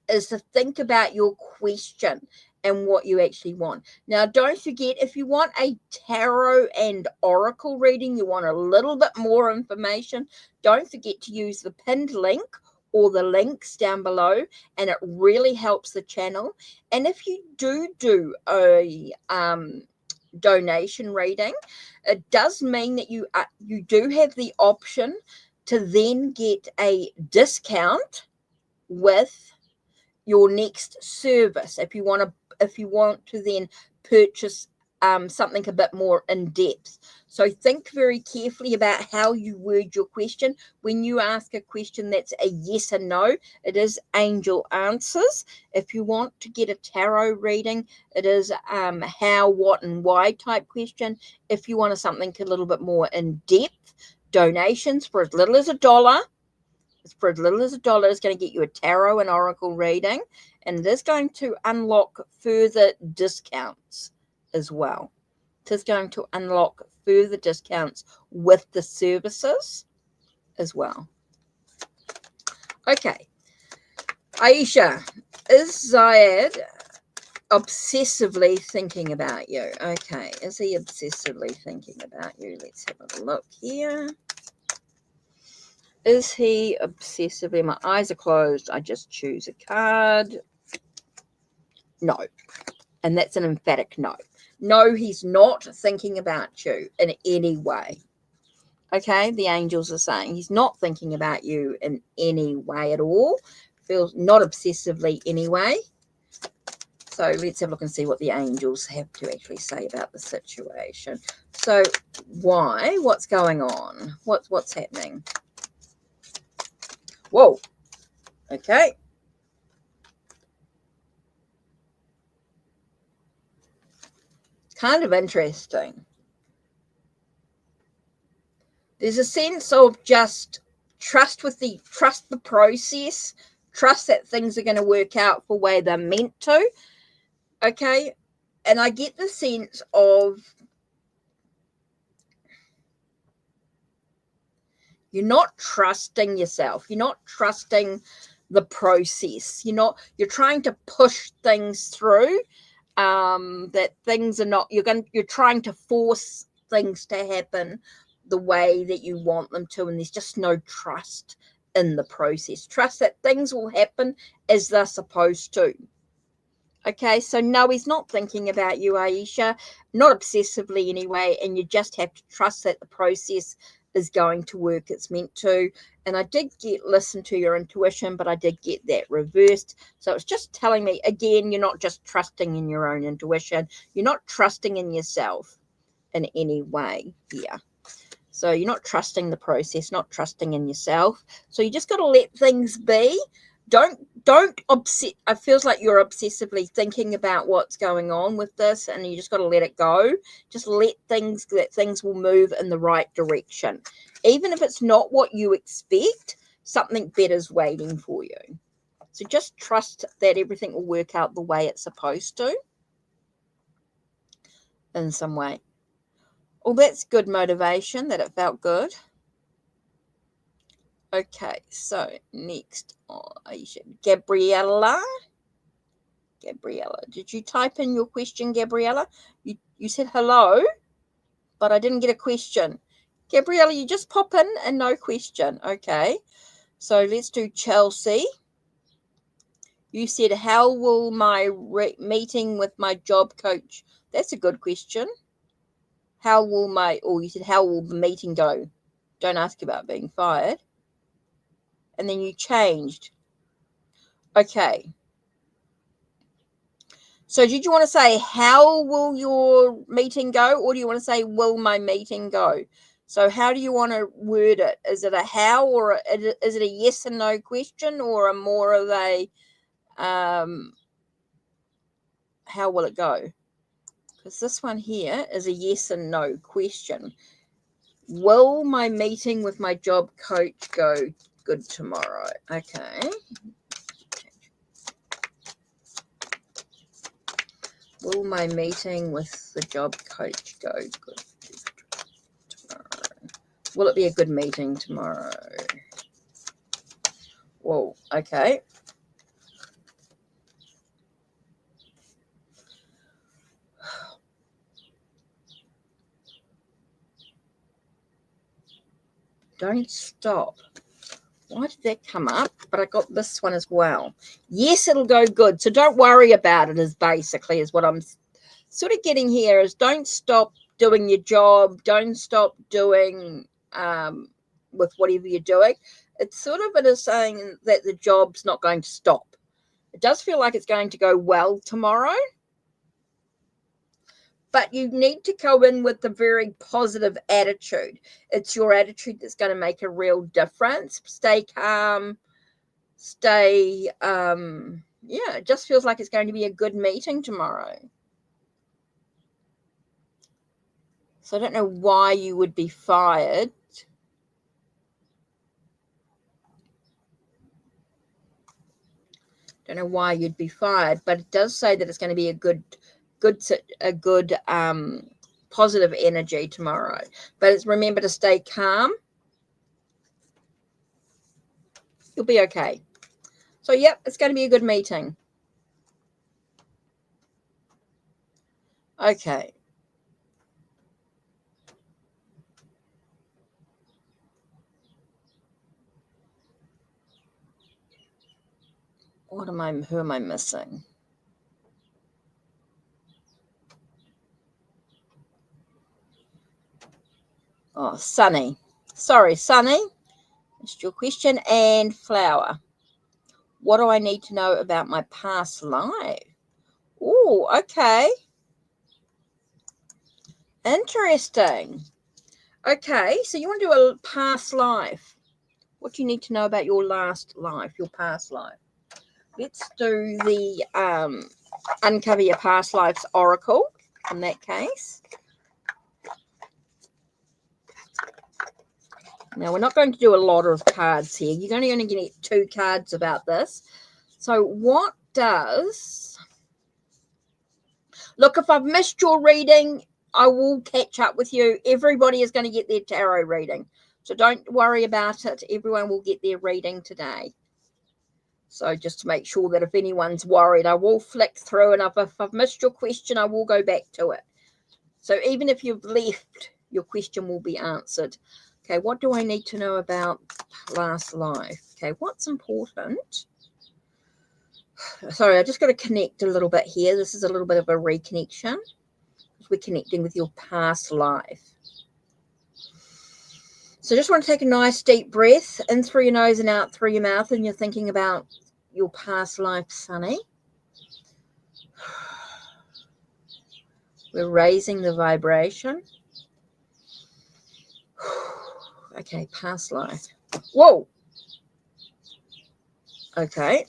is to think about your question and what you actually want. Now, don't forget, if you want a tarot and oracle reading, you want a little bit more information, don't forget to use the pinned link or the links down below, and it really helps the channel. And if you do a donation reading, it does mean that you do have the option to then get a discount with your next service if you want to then purchase something a bit more in depth. So think very carefully about how you word your question. When you ask a question that's a yes and no, it is angel answers. If you want to get a tarot reading, it is how, what, and why type question. If you want something a little bit more in depth, donations for as little as $1. For as little as $1 is going to get you a tarot and oracle reading, and it is going to unlock further discounts as well. It is going to unlock further discounts with the services as well. Okay, Aisha, is Zayed obsessively thinking about you? Okay, is he obsessively thinking about you? Let's have a look here. Is he obsessively? My eyes are closed. I just choose a card. No. And that's an emphatic no. No, he's not thinking about you in any way. Okay, the angels are saying he's not thinking about you in any way at all. Feels not obsessively anyway. So let's have a look and see what the angels have to actually say about the situation. So why? What's going on? What's happening? Whoa. Okay. Kind of interesting. There's a sense of just trust the process, trust that things are going to work out for where they're meant to. Okay. And I get the sense of You're not trusting yourself. You're not trusting the process. You're trying to push things through, that things are not, you're trying to force things to happen the way that you want them to, and there's just no trust in the process. Trust that things will happen as they're supposed to. Okay, so no, he's not thinking about you, Aisha, not obsessively anyway, and you just have to trust that the process is going to work it's meant to. And I did listen to your intuition, but I did get that reversed. So it's just telling me, again, you're not just trusting in your own intuition. You're not trusting in yourself in any way here. So you're not trusting the process, not trusting in yourself. So you just got to let things be. Don't obsess. It feels like you're obsessively thinking about what's going on with this, and you just got to let it go. Just let things will move in the right direction. Even if it's not what you expect, something better is waiting for you. So just trust that everything will work out the way it's supposed to in some way. Well, that's good motivation, that it felt good. Okay, so next, Gabriella, did you type in your question, Gabriella? You said hello, but I didn't get a question. Gabriella, you just pop in and no question. Okay, so let's do Chelsea. You said, how will my meeting with my job coach? That's a good question. You said, how will the meeting go? Don't ask about being fired. And then you changed. Okay. So did you want to say, how will your meeting go? Or do you want to say, will my meeting go? So how do you want to word it? Is it a how, or is it a yes and no question, or a more of a how will it go? Because this one here is a yes and no question. Will my meeting with my job coach go good tomorrow? Okay. Will my meeting with the job coach go good tomorrow? Will it be a good meeting tomorrow? Whoa, okay. Don't stop. Why did that come up? But I got this one as well. Yes, it'll go good. So don't worry about it, is what I'm sort of getting here, is don't stop doing your job. Don't stop doing with whatever you're doing. It's sort of, it is saying that the job's not going to stop. It does feel like it's going to go well tomorrow. But you need to go in with a very positive attitude. It's your attitude that's going to make a real difference. Stay calm. It just feels like it's going to be a good meeting tomorrow. So I don't know why you would be fired. Don't know why you'd be fired, but it does say that it's going to be a good positive energy tomorrow. But remember to stay calm. You'll be okay. So, yep, it's going to be a good meeting. Okay. Who am I missing? Oh, Sunny. Sorry, Sunny. That's your question. And Flower. What do I need to know about my past life? Oh, okay. Interesting. Okay, so you want to do a past life. What do you need to know about your last life, your past life? Let's do the Uncover Your Past Lives Oracle in that case. Now, we're not going to do a lot of cards here. You're only going to get 2 cards about this. So what does... Look, if I've missed your reading, I will catch up with you. Everybody is going to get their tarot reading. So don't worry about it. Everyone will get their reading today. So just to make sure that if anyone's worried, I will flick through, and if I've missed your question, I will go back to it. So even if you've left, your question will be answered. Okay, what do I need to know about last life? Okay, what's important? Sorry, I just got to connect a little bit here. This is a little bit of a reconnection. We're connecting with your past life. So just want to take a nice deep breath in through your nose and out through your mouth, and you're thinking about your past life, Sunny. We're raising the vibration. Okay, past life. Whoa. Okay.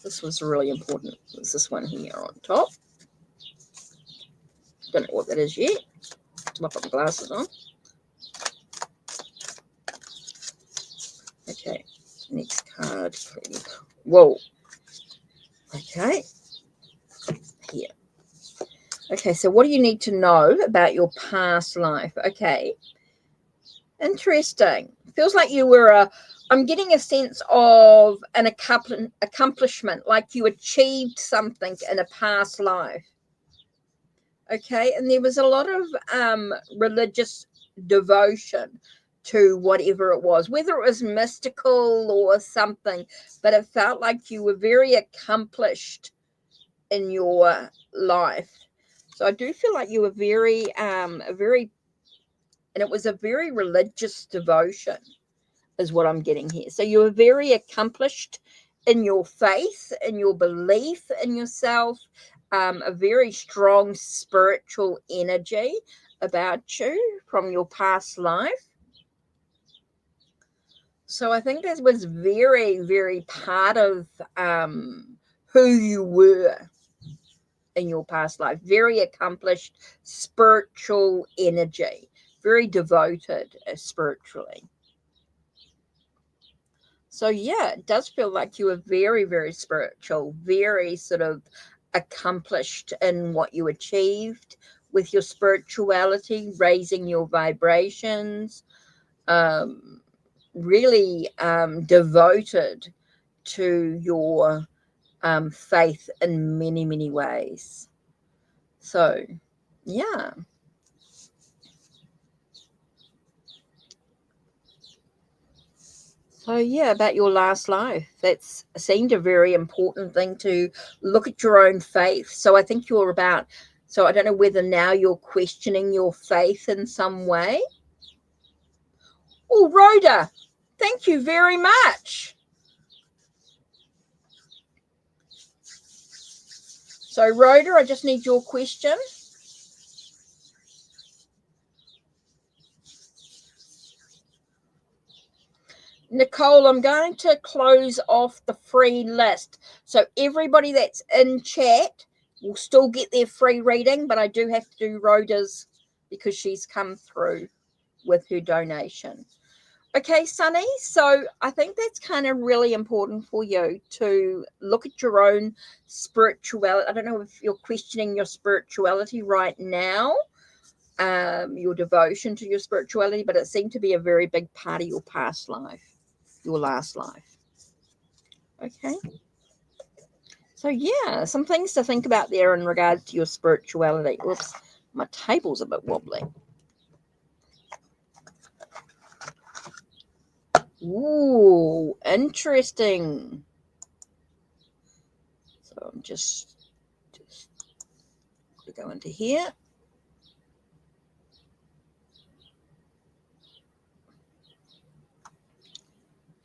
This was really important. There's this one here on top. Don't know what that is yet. I'll put my glasses on. Okay, next card, please. Whoa. Okay. Here. Okay, so what do you need to know about your past life? Okay. Interesting. Feels like you were I'm getting a sense of an accomplishment, like you achieved something in a past life. Okay, and there was a lot of religious devotion to whatever it was, whether it was mystical or something, but it felt like you were very accomplished in your life. So I do feel like you were and it was a very religious devotion is what I'm getting here. So you were very accomplished in your faith, in your belief in yourself, a very strong spiritual energy about you from your past life. So I think that was very, very part of who you were in your past life. Very accomplished spiritual energy, very devoted spiritually. So yeah, it does feel like you were very, very spiritual, very sort of accomplished in what you achieved with your spirituality, raising your vibrations, really devoted to your faith in many, many ways. So yeah. So yeah, about your last life, that's seemed a very important thing to look at your own faith. So I think you're about, so I don't know whether now you're questioning your faith in some way. Oh, Rhoda, thank you very much. So Rhoda, I just need your question. Nicole, I'm going to close off the free list. So everybody that's in chat will still get their free reading, but I do have to do Rhoda's because she's come through with her donation. Okay, Sunny, so I think that's kind of really important for you to look at your own spirituality. I don't know if you're questioning your spirituality right now, your devotion to your spirituality, but it seemed to be a very big part of your past life. Your last life. Okay. So yeah, some things to think about there in regards to your spirituality. Oops, my table's a bit wobbly. Ooh, interesting. So I'm just go into here.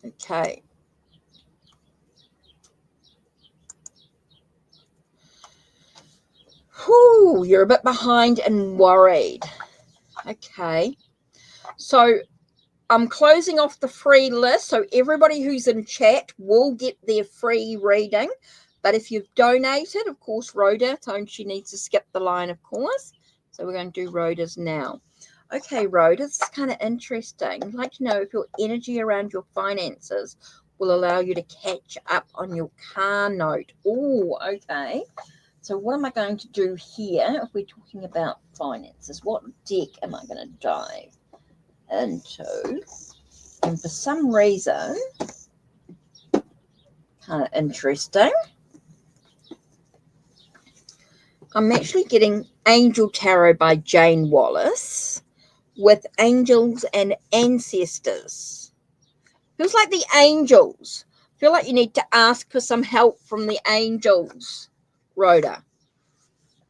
Okay. Whew, you're a bit behind and worried. Okay. So I'm closing off the free list. So everybody who's in chat will get their free reading. But if you've donated, of course, Rhoda, she needs to skip the line, of course. So we're going to do Rhoda's now. Okay, Rhoda, this is kind of interesting. I'd like to know if your energy around your finances will allow you to catch up on your car note. Oh, okay. So what am I going to do here if we're talking about finances? What deck am I going to dive into? And for some reason, kind of interesting, I'm actually getting Angel Tarot by Jane Wallace with angels and ancestors. Feels like the angels. Feel like you need to ask for some help from the angels, Rhoda.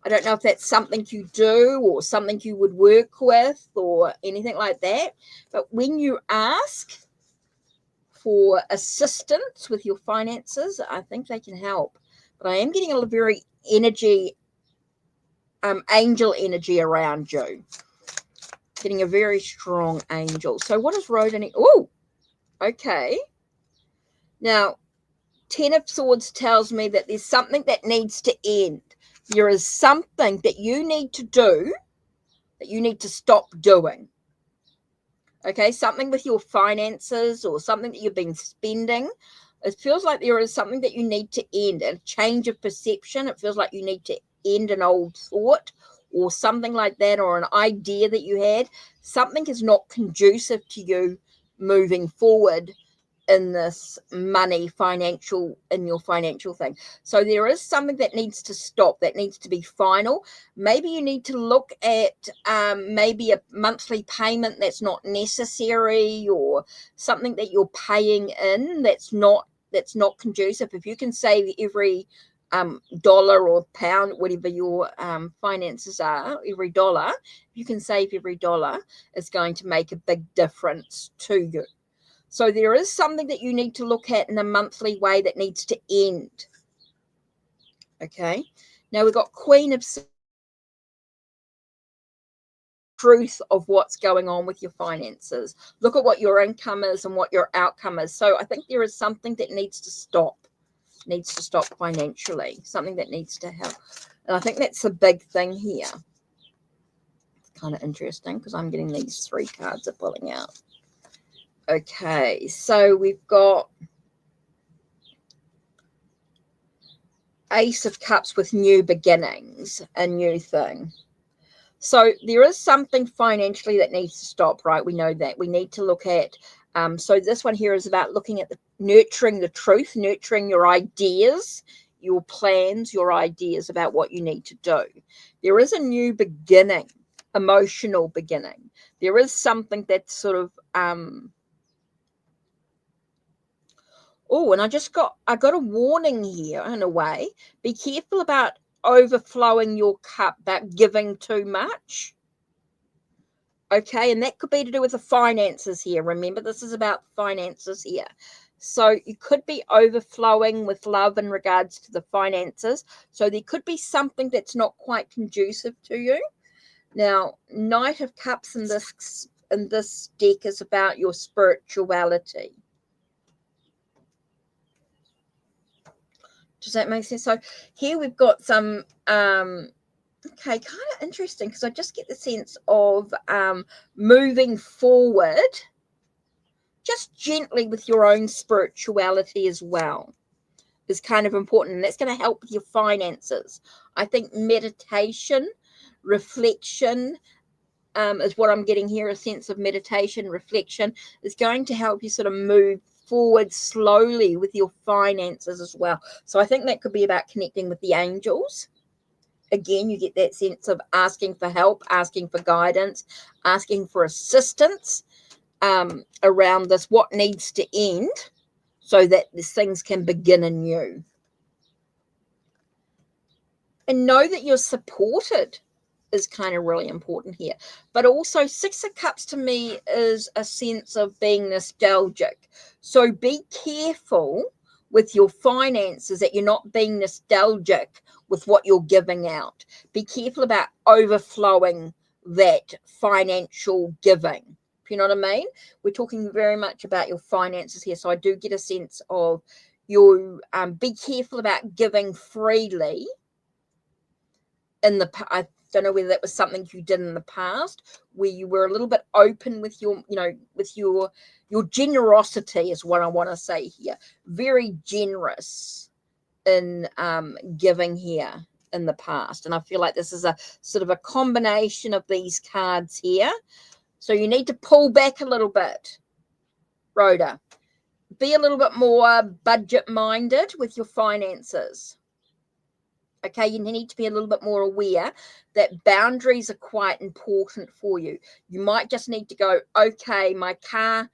I don't know if that's something you do or something you would work with or anything like that. But when you ask for assistance with your finances, I think they can help. But I am getting a very energy, angel energy around you. Getting a very strong angel. So what is Rhoda need? Oh, okay. Now, Ten of Swords tells me that there's something that needs to end. There is something that you need to do that you need to stop doing. Okay, something with your finances or something that you've been spending. It feels like there is something that you need to end, a change of perception. It feels like you need to end an old thought or something like that, or an idea that you had. Something is not conducive to you moving forward in this money in your financial thing. So there is something that needs to stop, that needs to be final. Maybe you need to look at maybe a monthly payment that's not necessary, or something that you're paying in that's not conducive. If you can save every dollar or pound, whatever your finances are, every dollar, if you can save every dollar, it's going to make a big difference to you. So there is something that you need to look at in a monthly way that needs to end. Okay. Now we've got Queen of truth of what's going on with your finances. Look at what your income is and what your outcome is. So I think there is something that needs to stop. Needs to stop financially. Something that needs to help. And I think that's a big thing here. It's kind of interesting because I'm getting these three cards are pulling out. Okay, so we've got Ace of Cups with new beginnings, a new thing. So there is something financially that needs to stop, right? We know that. We need to look at, so this one here is about looking at nurturing the truth, nurturing your ideas, your plans, your ideas about what you need to do. There is a new beginning, emotional beginning. There is something that's sort of, oh, and I got a warning here in a way. Be careful about overflowing your cup, about giving too much. Okay, and that could be to do with the finances here. Remember, this is about finances here. So you could be overflowing with love in regards to the finances. So there could be something that's not quite conducive to you. Now, Knight of Cups in this deck is about your spirituality. Does that make sense? So here we've got some, okay, kind of interesting because I just get the sense of moving forward just gently with your own spirituality as well is kind of important. And that's going to help with your finances. I think meditation, reflection is what I'm getting here. A sense of meditation, reflection is going to help you sort of move forward slowly with your finances as well. So I think that could be about connecting with the angels. Again, you get that sense of asking for help, asking for guidance, asking for assistance around this, what needs to end so that these things can begin anew. And know that you're supported is kind of really important here. But also Six of Cups to me is a sense of being nostalgic. So be careful with your finances that you're not being nostalgic with what you're giving out. Be careful about overflowing that financial giving. You know what I mean? We're talking very much about your finances here. So I do get a sense of you be careful about giving freely I don't know whether that was something you did in the past where you were a little bit open with your, with your generosity is what I want to say here. Very generous in giving here. in the past. And I feel like this is a sort of a combination of these cards here. So you need to pull back a little bit, Rhoda. Be a little bit more budget-minded with your finances. Okay, you need to be a little bit more aware that boundaries are quite important for you. You might just need to go, okay, my car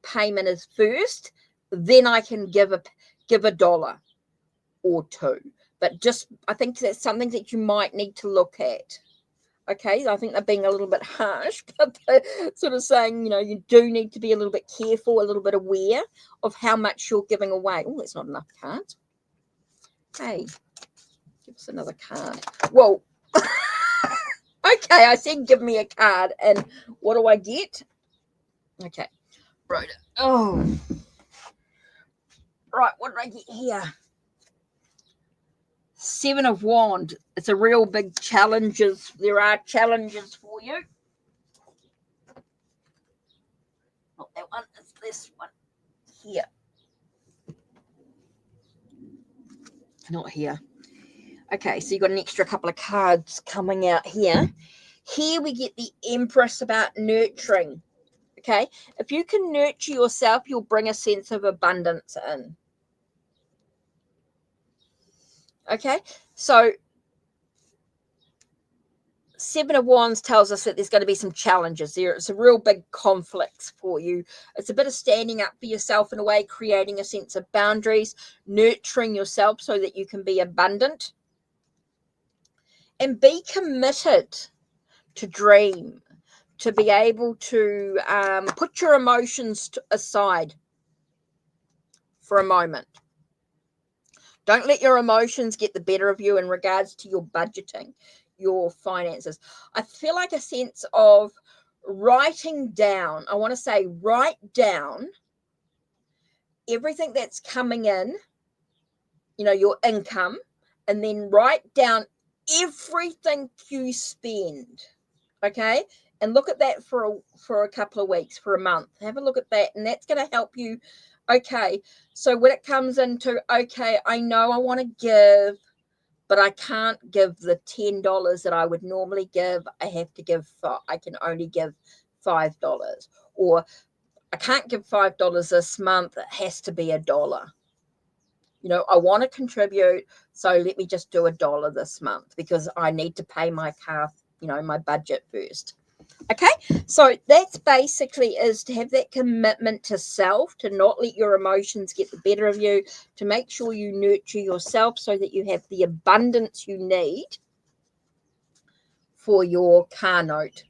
payment is first, then I can give a dollar or two. But just, I think that's something that you might need to look at. Okay, I think they're being a little bit harsh, but they're sort of saying, you know, you do need to be a little bit careful, a little bit aware of how much you're giving away. Oh, that's not enough cards. Hey, give us another card. Well, okay, I said give me a card, and what do I get? Okay, right. Oh, right, what did I get here? Seven of Wands. It's a real big challenges. There are challenges for you. Not that one, it's this one here. Not here. Okay, so you've got an extra couple of cards coming out here. Here we get the Empress about nurturing. Okay, if you can nurture yourself, you'll bring a sense of abundance in. Okay, so Seven of Wands tells us that there's going to be some challenges there. It's a real big conflict for you. It's a bit of standing up for yourself in a way, creating a sense of boundaries, nurturing yourself so that you can be abundant. And be committed to dream, to be able to put your emotions aside for a moment. Don't let your emotions get the better of you in regards to your budgeting, your finances. I feel like a sense of writing down. I want to say write down everything that's coming in, you know, your income, and then write down everything you spend. Okay, and look at that for a couple of weeks, for a month. Have a look at that, and that's going to help you. Okay, so when it comes into, okay, I know I want to give, but I can't give the $10 that I would normally give. I have to give, I can only give $5, or I can't give $5 this month. It has to be $1. You know, I want to contribute, so let me just do $1 this month because I need to pay my car, you know, my budget first. Okay, so that's basically is to have that commitment to self, to not let your emotions get the better of you, to make sure you nurture yourself so that you have the abundance you need for your car note.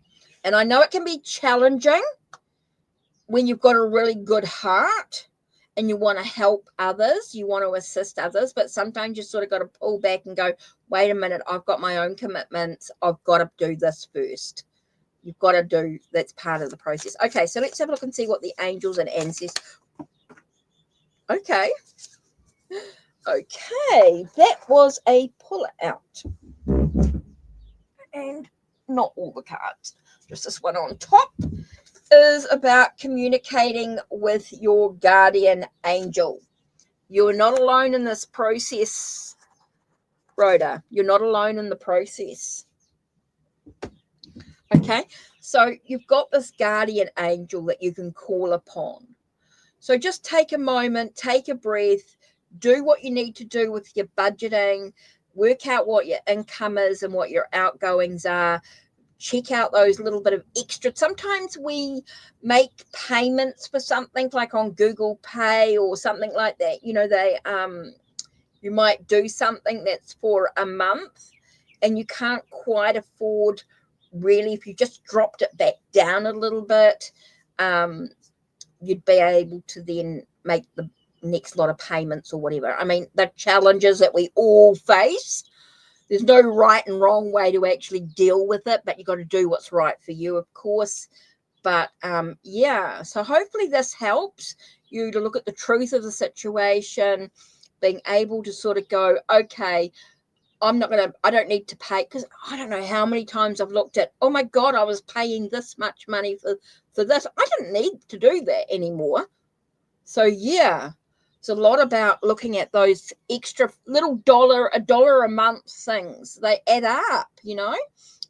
And I know it can be challenging when you've got a really good heart and you want to help others, you want to assist others, but sometimes you sort of got to pull back and go, wait a minute, I've got my own commitments. I've got to do this first. You've got to do, that's part of the process. Okay, so let's have a look and see what the angels and ancestors. Okay. Okay, that was a pull out. And not all the cards, just this one on top is about communicating with your guardian angel. You're not alone in this process, Rhoda. You're not alone in the process. Okay, so you've got this guardian angel that you can call upon. So just take a moment, take a breath, do what you need to do with your budgeting, work out what your income is and what your outgoings are. Check out those little bit of extra. Sometimes we make payments for something like on Google Pay or something like that. You know, they you might do something that's for a month and you can't quite afford, really, if you just dropped it back down a little bit, you'd be able to then make the next lot of payments or whatever. I mean, the challenges that we all face, there's no right and wrong way to actually deal with it, but you've got to do what's right for you, of course. But yeah, so hopefully this helps you to look at the truth of the situation, being able to sort of go, okay, I don't need to pay, because I don't know how many times I've looked at, oh my God, I was paying this much money for this. I didn't need to do that anymore. So yeah, It's a lot about looking at those extra little $1 a month things. They add up, you know,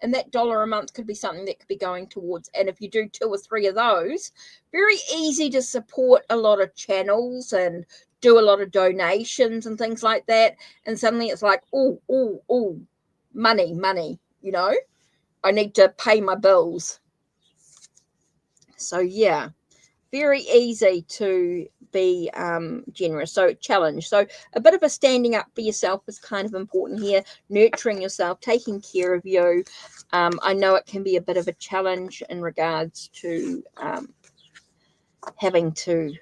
and that $1 a month could be something that could be going towards. And if you do 2 or 3 of those, very easy to support a lot of channels and do a lot of donations and things like that. And suddenly it's like, oh, money, you know, I need to pay my bills. So yeah, very easy to be generous. So challenge. So a bit of a standing up for yourself is kind of important here. Nurturing yourself, taking care of you. I know it can be a bit of a challenge in regards to having to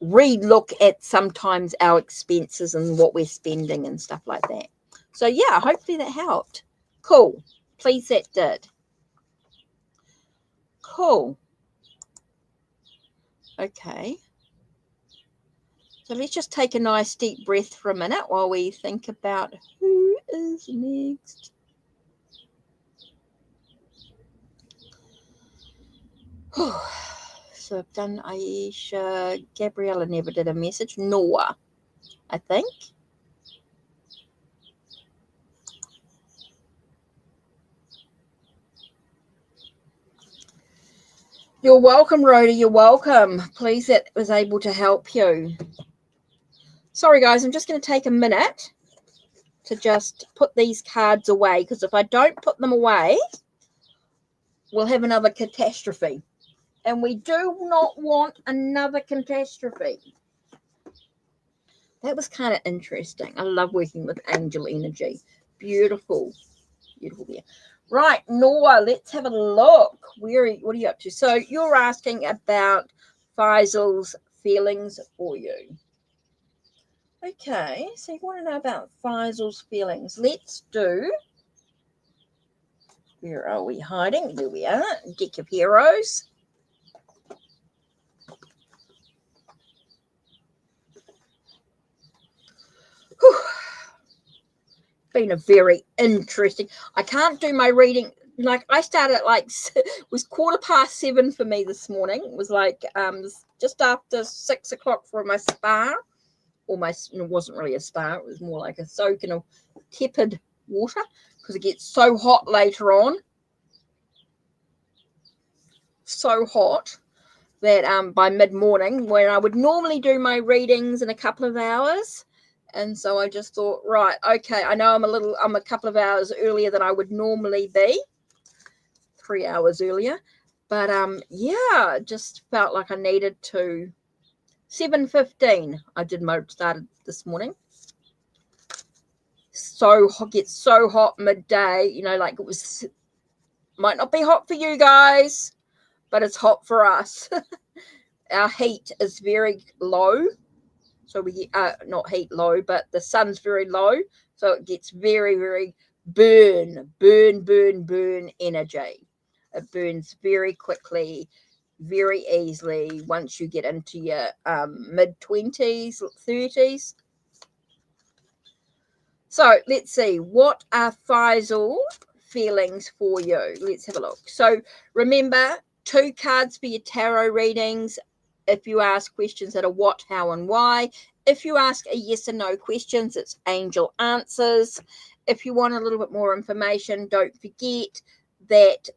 re-look at sometimes our expenses and what we're spending and stuff like that. So yeah, hopefully that helped. Cool. Please that did. Cool. Okay. So let's just take a nice deep breath for a minute while we think about who is next. So I've done Aisha. Gabriella never did a message. Noah, I think. You're welcome, Rhoda. You're welcome. Please, that was able to help you. Sorry, guys. I'm just going to take a minute to just put these cards away, because if I don't put them away, we'll have another catastrophe. And we do not want another catastrophe. That was kind of interesting. I love working with angel energy. Beautiful. Beautiful there. Right, Noah, let's have a look. What are you up to? So you're asking about Faisal's feelings for you. Okay, so you want to know about Faisal's feelings. Let's do... Where are we hiding? There we are. Deck of Heroes. Whew. Been a very interesting... I can't do my reading... Like, I started at like... It was 7:15 for me this morning. It was like just after 6 o'clock for my spa. Almost, it wasn't really a spa. It was more like a soak in a tepid water, because it gets so hot later on. So hot that by mid-morning, when I would normally do my readings in a couple of hours... And so I just thought, right, okay, I know I'm a couple of hours earlier than I would normally be, 3 hours earlier. But yeah, just felt like I needed to. 7:15, I started this morning. So gets so hot midday, you know, like it was, might not be hot for you guys, but it's hot for us. Our heat is very low. So we not heat low, but the sun's very low. So it gets very, very burn energy. It burns very quickly, very easily once you get into your mid-20s, 30s. So let's see. What are Faisal feelings for you? Let's have a look. So remember, 2 cards for your tarot readings. If you ask questions that are what, how, and why. If you ask a yes or no questions, it's angel answers. If you want a little bit more information, don't forget that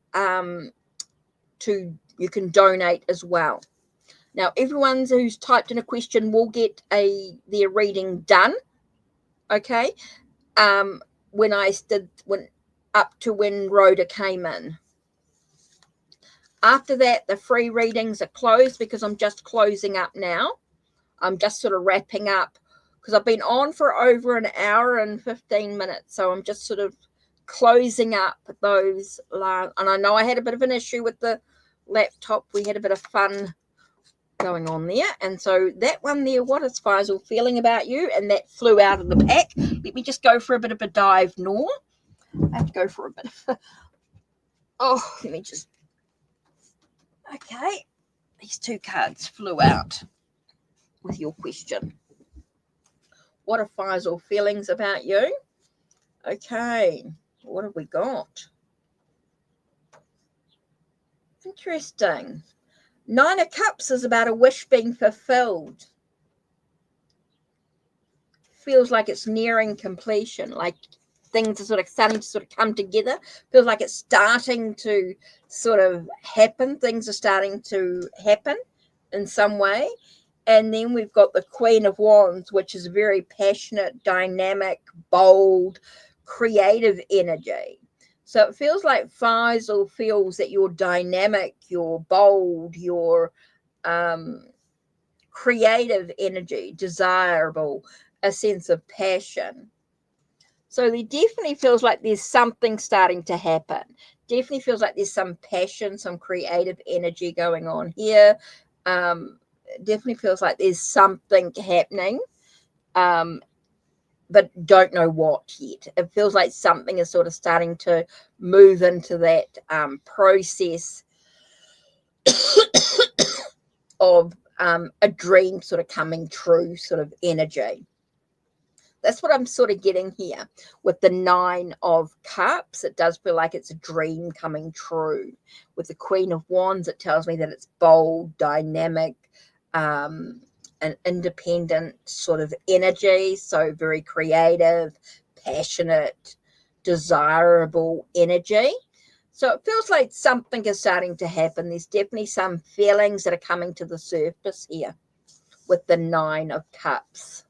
you can donate as well. Now, everyone who's typed in a question will get their reading done. Okay. When up to when Rhoda came in. After that, the free readings are closed, because I'm just closing up now. I'm just sort of wrapping up, because I've been on for over an hour and 15 minutes. So I'm just sort of closing up those last. And I know I had a bit of an issue with the laptop. We had a bit of fun going on there. And so that one there, what is Faisal feeling about you? And that flew out of the pack. Let me just go for a bit of a dive, Nor. I have to go for a bit of let me just... Okay. These 2 cards flew out with your question. What are Faisal feelings about you? Okay. What have we got? Interesting. 9 of Cups is about a wish being fulfilled. feels like it's nearing completion, like things are sort of starting to sort of come together. Feels like it's starting to sort of happen. Things are starting to happen in some way. And then we've got the Queen of Wands, which is a very passionate, dynamic, bold, creative energy. So it feels like Faisal feels that you're dynamic, you're bold, you're creative energy, desirable, a sense of passion. So there definitely feels like there's something starting to happen. Definitely feels like there's some passion, some creative energy going on here. Definitely feels like there's something happening, but don't know what yet. It feels like something is sort of starting to move into that process of a dream sort of coming true sort of energy. That's what I'm sort of getting here with the 9 of Cups. It does feel like it's a dream coming true. With the Queen of Wands, it tells me that it's bold, dynamic, an independent sort of energy. So very creative, passionate, desirable energy. So it feels like something is starting to happen. There's definitely some feelings that are coming to the surface here with the 9 of Cups.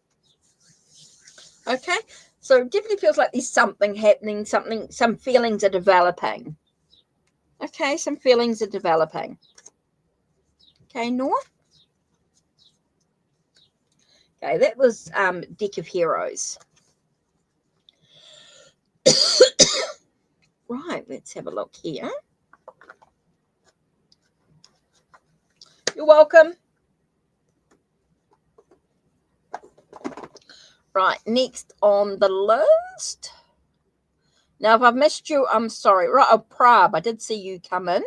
Okay, so it definitely feels like there's something happening, some feelings are developing. Okay, some feelings are developing. Okay, Nora. Okay, that was Deck of Heroes. Right, let's have a look here. You're welcome. Right, next on the list. Now, if I've missed you, I'm sorry. Right, oh, Prab, I did see you come in.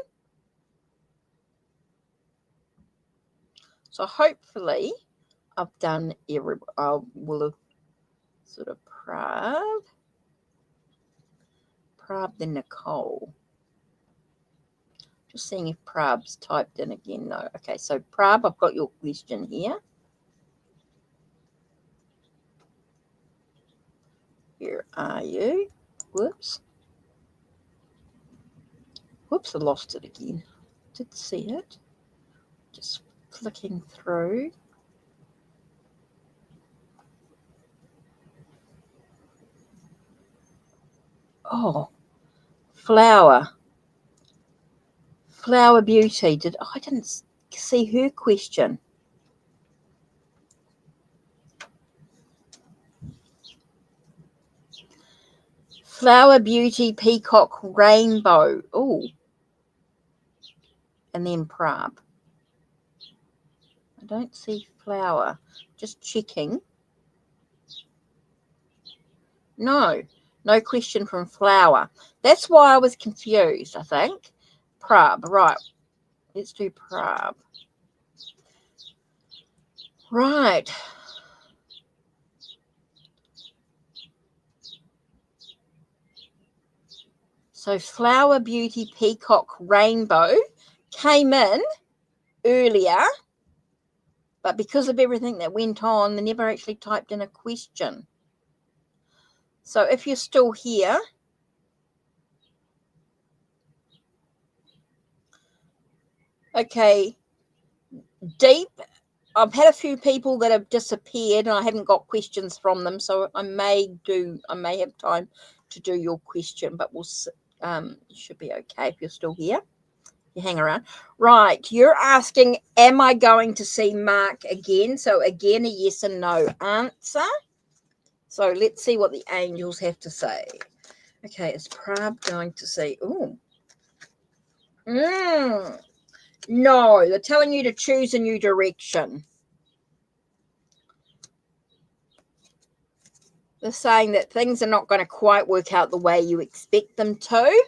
So hopefully I've done I will have sort of Prab, then Nicole. Just seeing if Prab's typed in again. No. Okay, so Prab, I've got your question here. Where are you? Whoops. Whoops, I lost it again. Did see it. Just flicking through. Oh, Flower Beauty. I didn't see her question. Flower Beauty, Peacock, Rainbow. Oh. And then Prab. I don't see Flower. Just checking. No question from Flower. That's why I was confused, I think. Prab, right. Let's do Prab. Right. So Flower Beauty, Peacock, Rainbow came in earlier, but because of everything that went on, they never actually typed in a question. So if you're still here, okay, Deep, I've had a few people that have disappeared and I haven't got questions from them, so I may have time to do your question, but we'll should be okay if you're still here. You hang around. Right, you're asking, am I going to see Mark again? So again, a yes and no answer. So let's see what the angels have to say. Okay, is Prab going to see? No, they're telling you to choose a new direction. They're saying that things are not going to quite work out the way you expect them to.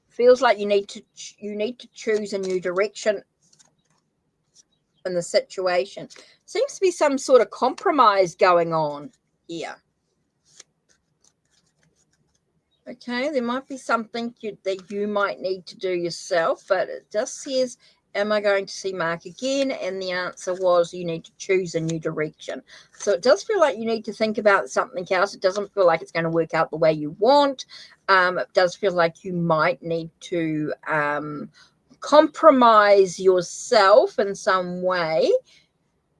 Feels like you need to choose a new direction in the situation. Seems to be some sort of compromise going on here. Okay, there might be something that you might need to do yourself, but it just says Am I going to see Mark again? And the answer was you need to choose a new direction. So it does feel like you need to think about something else. It doesn't feel like it's going to work out the way you want. It does feel like you might need to compromise yourself in some way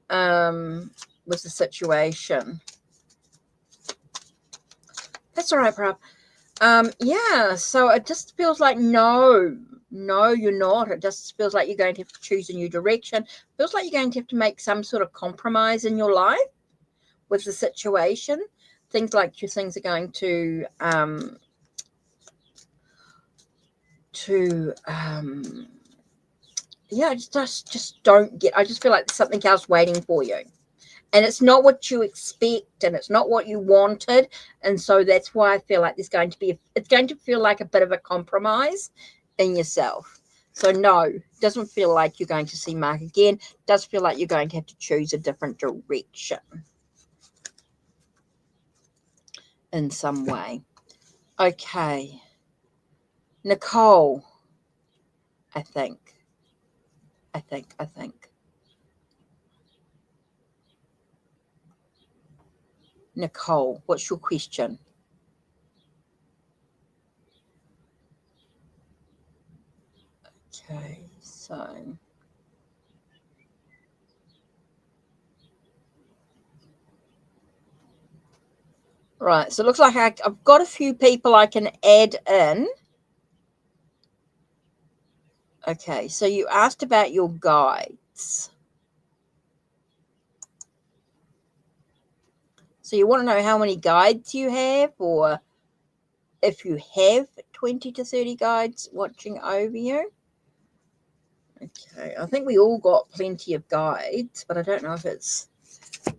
with the situation. That's all right, Prab. Yeah, so it just feels like no, you're not. It just feels like you're going to have to choose a new direction. It feels like you're going to have to make some sort of compromise in your life with the situation. Things like your things are going to yeah, just don't get. I just feel like there's something else waiting for you. And it's not what you expect, and it's not what you wanted. And so that's why I feel like it's going to feel like a bit of a compromise in yourself. So no, it doesn't feel like you're going to see Mark again. It does feel like you're going to have to choose a different direction in some way. Okay. Nicole, I think. Nicole, what's your question? Okay, so right, so it looks like I've got a few people I can add in. Okay, so you asked about your guides. So you want to know how many guides you have, or if you have 20 to 30 guides watching over you. Okay, I think we all got plenty of guides, but I don't know if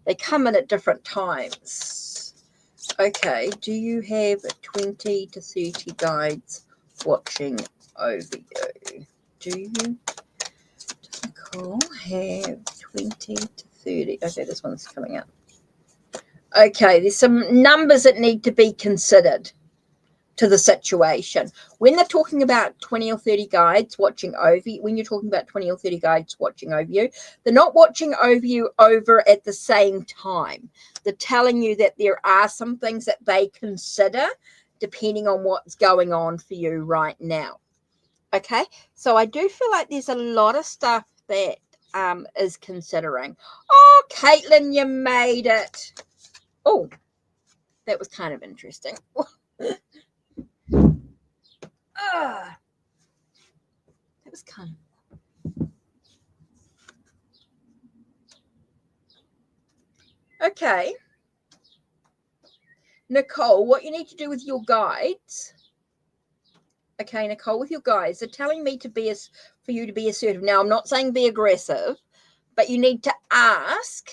they come in at different times. Okay, do you have 20 to 30 guides watching over you? Do you, Nicole, have 20 to 30? Okay, this one's coming up. Okay, there's some numbers that need to be considered to the situation. When they're talking about 20 or 30 guides watching over you, when you're talking about 20 or 30 guides watching over you, they're not watching over you over at the same time. They're telling you that there are some things that they consider depending on what's going on for you right now. Okay, so I do feel like there's a lot of stuff that is considering. Oh, Caitlin, you made it. Oh, that was kind of interesting. That was kind of... Okay. Nicole, what you need to do with your guides. Okay, Nicole, with your guides, they're telling me for you to be assertive. Now, I'm not saying be aggressive, but you need to ask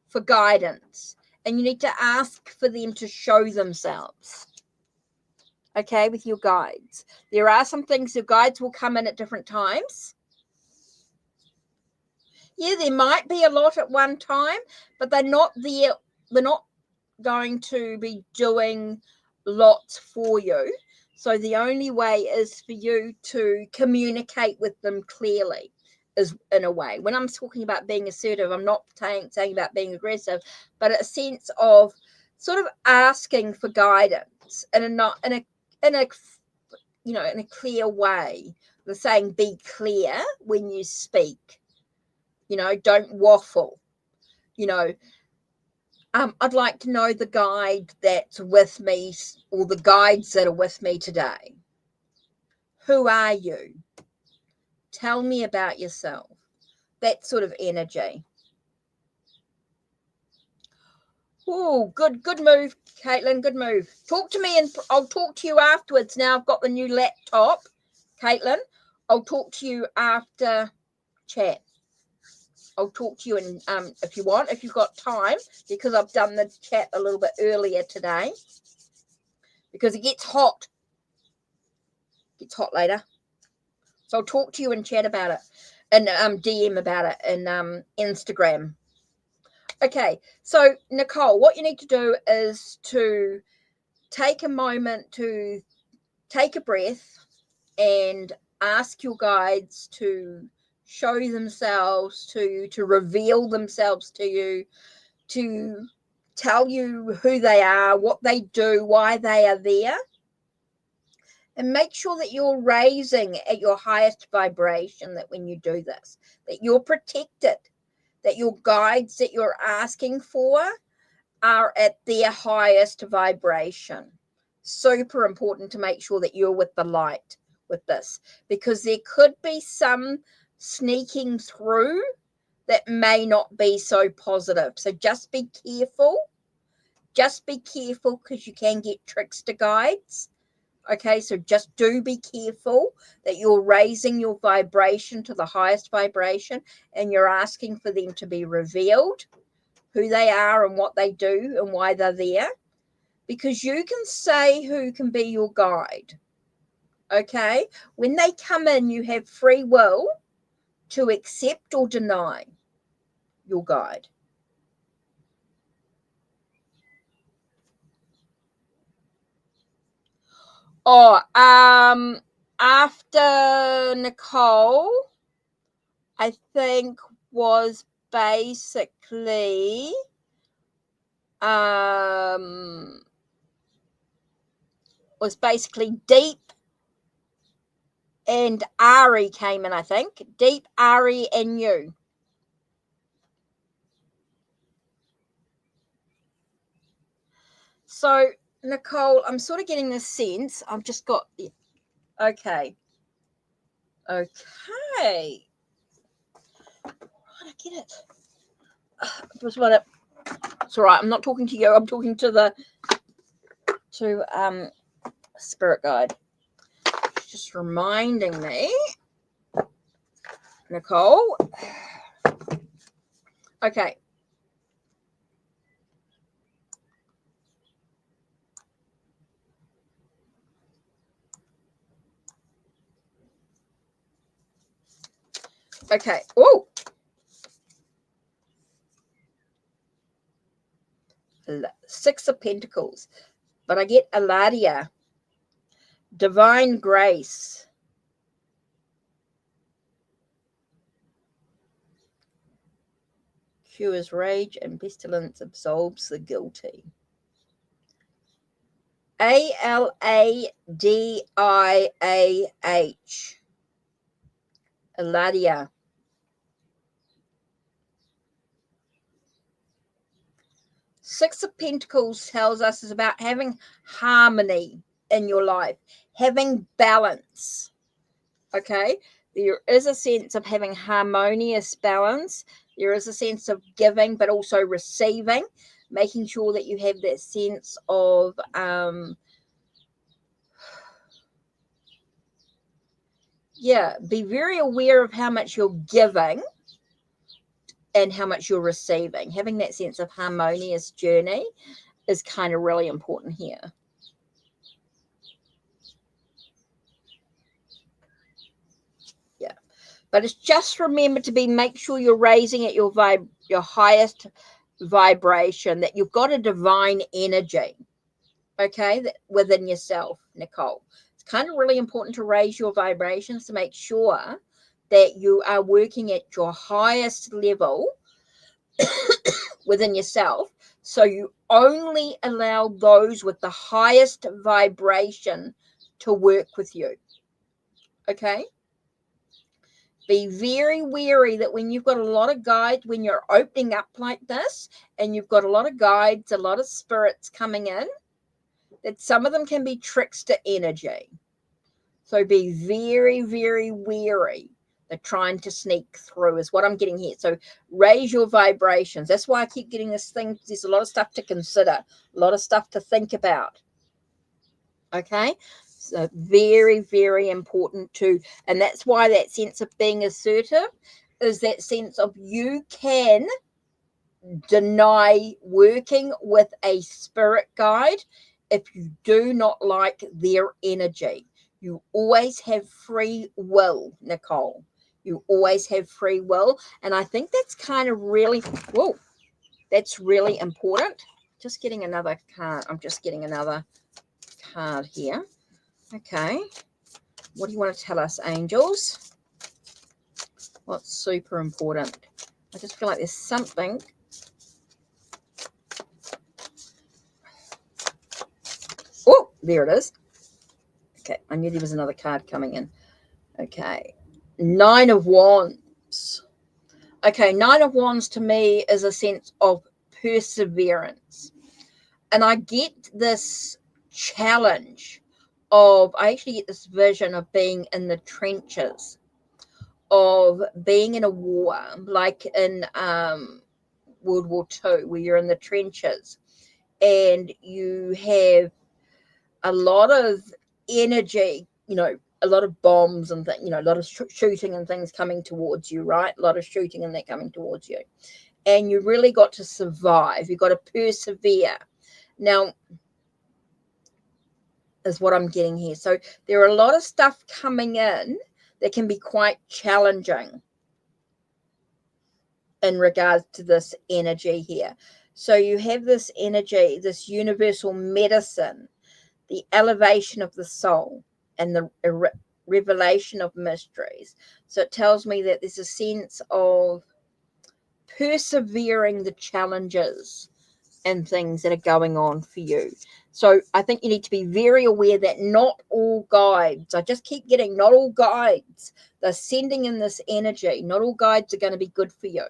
for guidance, and you need to ask for them to show themselves. Okay, with your guides. There are some things your guides will come in at different times. Yeah, there might be a lot at one time, but they're not there. They're not going to be doing lots for you. So the only way is for you to communicate with them clearly, is in a way. When I'm talking about being assertive, I'm not saying about being aggressive, but a sense of sort of asking for guidance in a clear way. They're saying be clear when you speak. Don't waffle. I'd like to know the guide that's with me, or the guides that are with me today. Who are you? Tell me about yourself. That sort of energy. Oh, good move, Caitlin. Good move. Talk to me, and I'll talk to you afterwards. Now I've got the new laptop, Caitlin. I'll talk to you after chat. I'll talk to you if you want, if you've got time, because I've done the chat a little bit earlier today, because it gets hot. It gets hot later. So I'll talk to you and chat about it, and DM about it, and Instagram. Okay, so Nicole, what you need to do is to take a moment to take a breath and ask your guides to show themselves to you, to reveal themselves to you, to tell you who they are, what they do, why they are there. And make sure that you're raising at your highest vibration, that when you do this, that you're protected, that your guides that you're asking for are at their highest vibration. Super important to make sure that you're with the light with this, because there could be some sneaking through that may not be so positive. So just be careful. Just be careful, because you can get trickster guides. Okay, so just do be careful that you're raising your vibration to the highest vibration, and you're asking for them to be revealed, who they are and what they do and why they're there, because you can say who can be your guide. Okay, when they come in, you have free will to accept or deny your guide. Oh, after Nicole, I think was basically Deep and Ari came in, I think. Deep, Ari, and you. So, Nicole, I'm sort of getting this sense. I've just got... Okay. Okay. I get it. Just want to... It's all right. I'm not talking to you. I'm talking to spirit guide. Just reminding me, Nicole. Okay. Okay. Oh. 6 of Pentacles. But I get Eladia. Divine grace. Cures rage and pestilence, absolves the guilty. Aladiah. Eladia. Six of Pentacles tells us is about having harmony in your life, having balance. Okay, there is a sense of having harmonious balance. There is a sense of giving, but also receiving, making sure that you have that sense of be very aware of how much you're giving and how much you're receiving. Having that sense of harmonious journey is kind of really important here. Yeah, but it's just remember to make sure you're raising at your highest vibration, that you've got a divine energy, okay, that within yourself, Nicole. It's kind of really important to raise your vibrations to make sure that you are working at your highest level within yourself, so you only allow those with the highest vibration to work with you. Okay, be very wary that when you've got a lot of guides, when you're opening up like this and you've got a lot of guides, a lot of spirits coming in, that some of them can be trickster energy. So be very, very wary. They're trying to sneak through is what I'm getting here. So raise your vibrations. That's why I keep getting this thing. There's a lot of stuff to consider, a lot of stuff to think about. Okay, so very, very important too. And that's why that sense of being assertive is that sense of you can deny working with a spirit guide if you do not like their energy. You always have free will, Nicole. You always have free will. And I think that's kind of really, that's really important. Just getting another card. I'm just getting another card here. Okay. What do you want to tell us, angels? What's super important? I just feel like there's something. Oh, there it is. Okay, I knew there was another card coming in. Okay, 9 of Wands. Okay, 9 of Wands to me is a sense of perseverance. And I get this challenge of, I actually get this vision of being in the trenches, of being in a war, like in World War II, where you're in the trenches and you have a lot of energy, a lot of bombs and things, a lot of shooting and things coming towards you, right? A lot of shooting and that coming towards you. And you really got to survive. You've got to persevere. Now, is what I'm getting here. So there are a lot of stuff coming in that can be quite challenging in regards to this energy here. So you have this energy, this universal medicine, the elevation of the soul, and the revelation of mysteries. So it tells me that there's a sense of persevering the challenges and things that are going on for you. So I think you need to be very aware that not all guides, I just keep getting not all guides, they're sending in this energy. Not all guides are going to be good for you.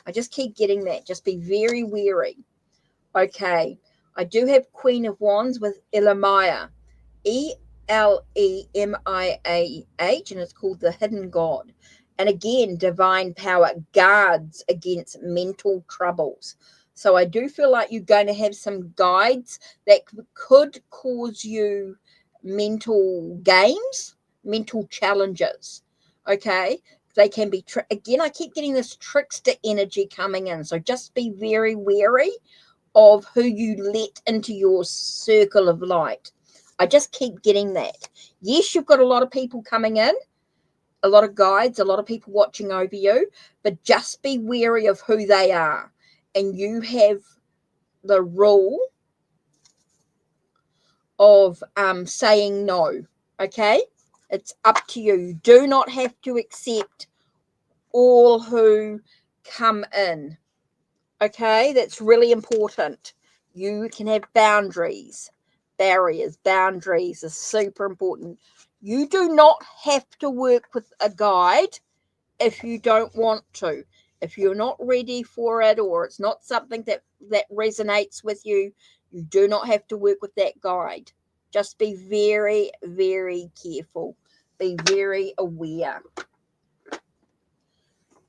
I just keep getting that. Just be very wary. Okay. I do have Queen of Wands with Elamaya. Elemiah, and it's called the Hidden God. And again, divine power guards against mental troubles. So I do feel like you're going to have some guides that could cause you mental games, mental challenges. Okay. They can be, again, I keep getting this trickster energy coming in. So just be very wary of who you let into your circle of light. I just keep getting that. Yes, you've got a lot of people coming in, a lot of guides, a lot of people watching over you, but just be wary of who they are. And you have the rule of saying no, okay? It's up to you. You do not have to accept all who come in, okay? That's really important. You can have boundaries. Barriers, boundaries are super important. You do not have to work with a guide if you don't want to. If you're not ready for it, or it's not something that resonates with you, you do not have to work with that guide. Just be very, very careful. Be very aware.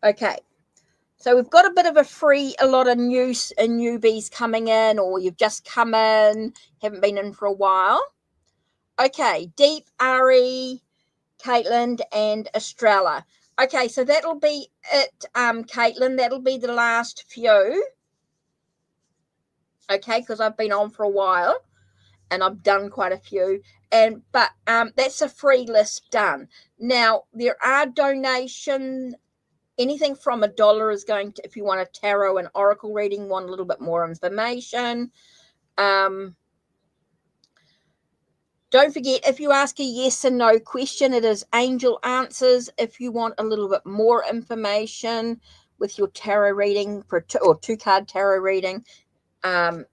Okay. So we've got a bit of a lot of newbies coming in, or you've just come in, haven't been in for a while. Okay, Deep, Ari, Caitlin, and Estrella. Okay, so that'll be it, Caitlin. That'll be the last few. Okay, because I've been on for a while and I've done quite a few. But that's a free list done. Now, there are donations. Anything from $1 is going to, if you want a tarot and oracle reading, want a little bit more information. Don't forget, if you ask a yes and no question, it is Angel Answers. If you want a little bit more information with your tarot reading, or 2-card tarot reading, it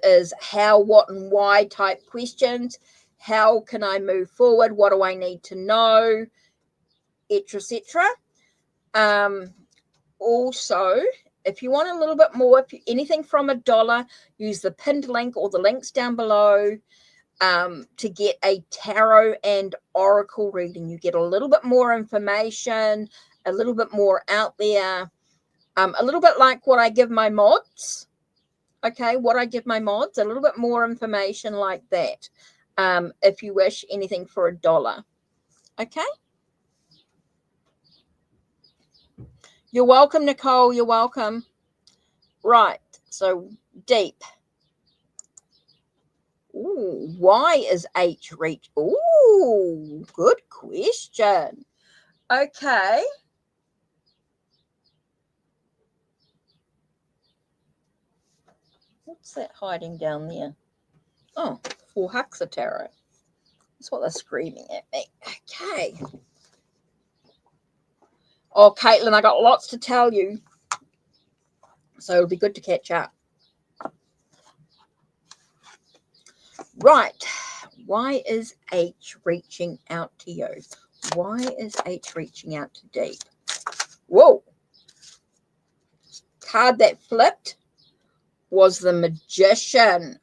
is how, what, and why type questions. How can I move forward? What do I need to know? Etc. Also, if you want a little bit more, anything from $1, use the pinned link or the links down below to get a tarot and oracle reading. You get a little bit more information, a little bit more out there, a little bit like what I give my mods. Okay, what I give my mods, a little bit more information like that. If you wish, anything for $1. Okay. You're welcome, Nicole. You're welcome. Right. So Deep. Ooh, why is H reach? Ooh, good question. Okay. What's that hiding down there? Oh, 4 Huxa Tarot. That's what they're screaming at me. Okay. Oh, Caitlin, I got lots to tell you. So it'll be good to catch up. Right. Why is H reaching out to you? Why is H reaching out to Deep? Whoa. Card that flipped was the Magician.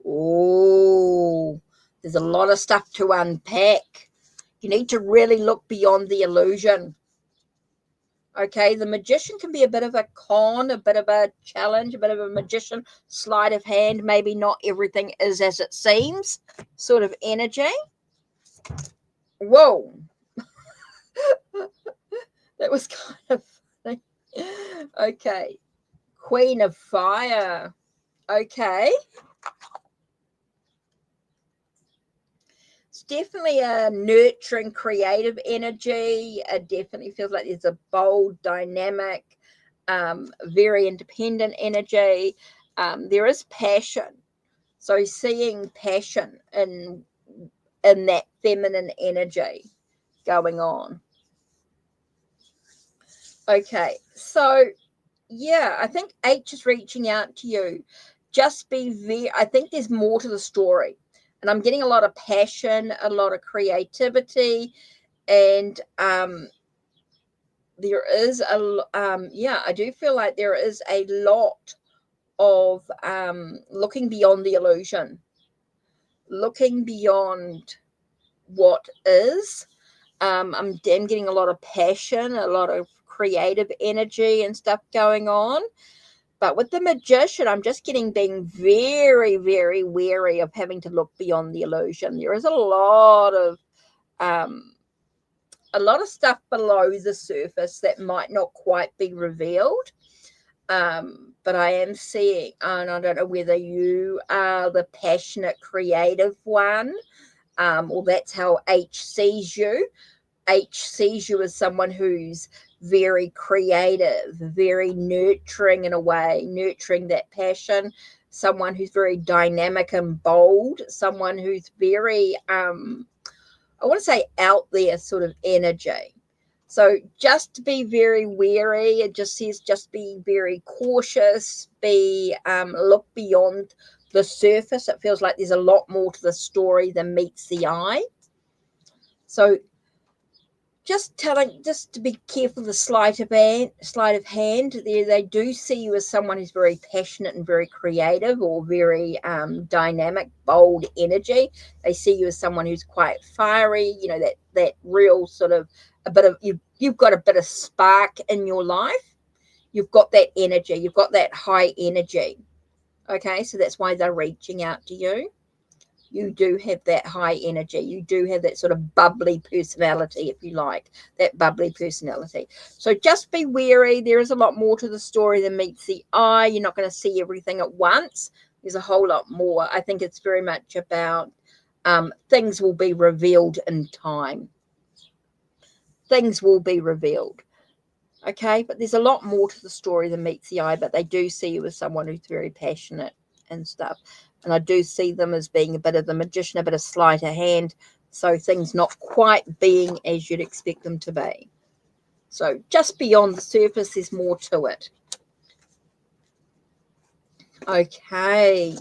Oh, there's a lot of stuff to unpack. You need to really look beyond the illusion. Okay, the Magician can be a bit of a con, a bit of a challenge, a bit of a magician, sleight of hand. Maybe not everything is as it seems sort of energy. Whoa. That was kind of funny. Okay. Queen of Fire. Okay. It's definitely a nurturing, creative energy. It definitely feels like there's a bold, dynamic, very independent energy. There is passion. So seeing passion in that feminine energy going on. Okay, so yeah, I think H is reaching out to you. Just be very, I think there's more to the story. And I'm getting a lot of passion, a lot of creativity, and there is I do feel like there is a lot of looking beyond the illusion, looking beyond what is. I'm getting a lot of passion, a lot of creative energy and stuff going on. But with the Magician, I'm just being very, very wary of having to look beyond the illusion. There is a lot of stuff below the surface that might not quite be revealed. But I am seeing, and I don't know whether you are the passionate, creative one, or that's how H sees you. H sees you as someone who's very creative, very nurturing in a way, nurturing that passion, someone who's very dynamic and bold, someone who's very, I want to say out there sort of energy. So just be very wary. It just says just be very cautious, look beyond the surface. It feels like there's a lot more to the story than meets the eye. So just to be careful of the sleight of hand. They do see you as someone who's very passionate and very creative, or very dynamic, bold energy. They see you as someone who's quite fiery, that real sort of a bit of, you've got a bit of spark in your life. You've got that energy, you've got that high energy. Okay, so that's why they're reaching out to you. You do have that high energy. You do have that sort of bubbly personality, if you like, that bubbly personality. So just be wary. There is a lot more to the story than meets the eye. You're not going to see everything at once. There's a whole lot more. I think it's very much about things will be revealed in time. Things will be revealed. Okay, but there's a lot more to the story than meets the eye, but they do see you as someone who's very passionate and stuff. And I do see them as being a bit of the Magician, a bit of sleight of hand, so things not quite being as you'd expect them to be. So just beyond the surface, there's more to it. Okay.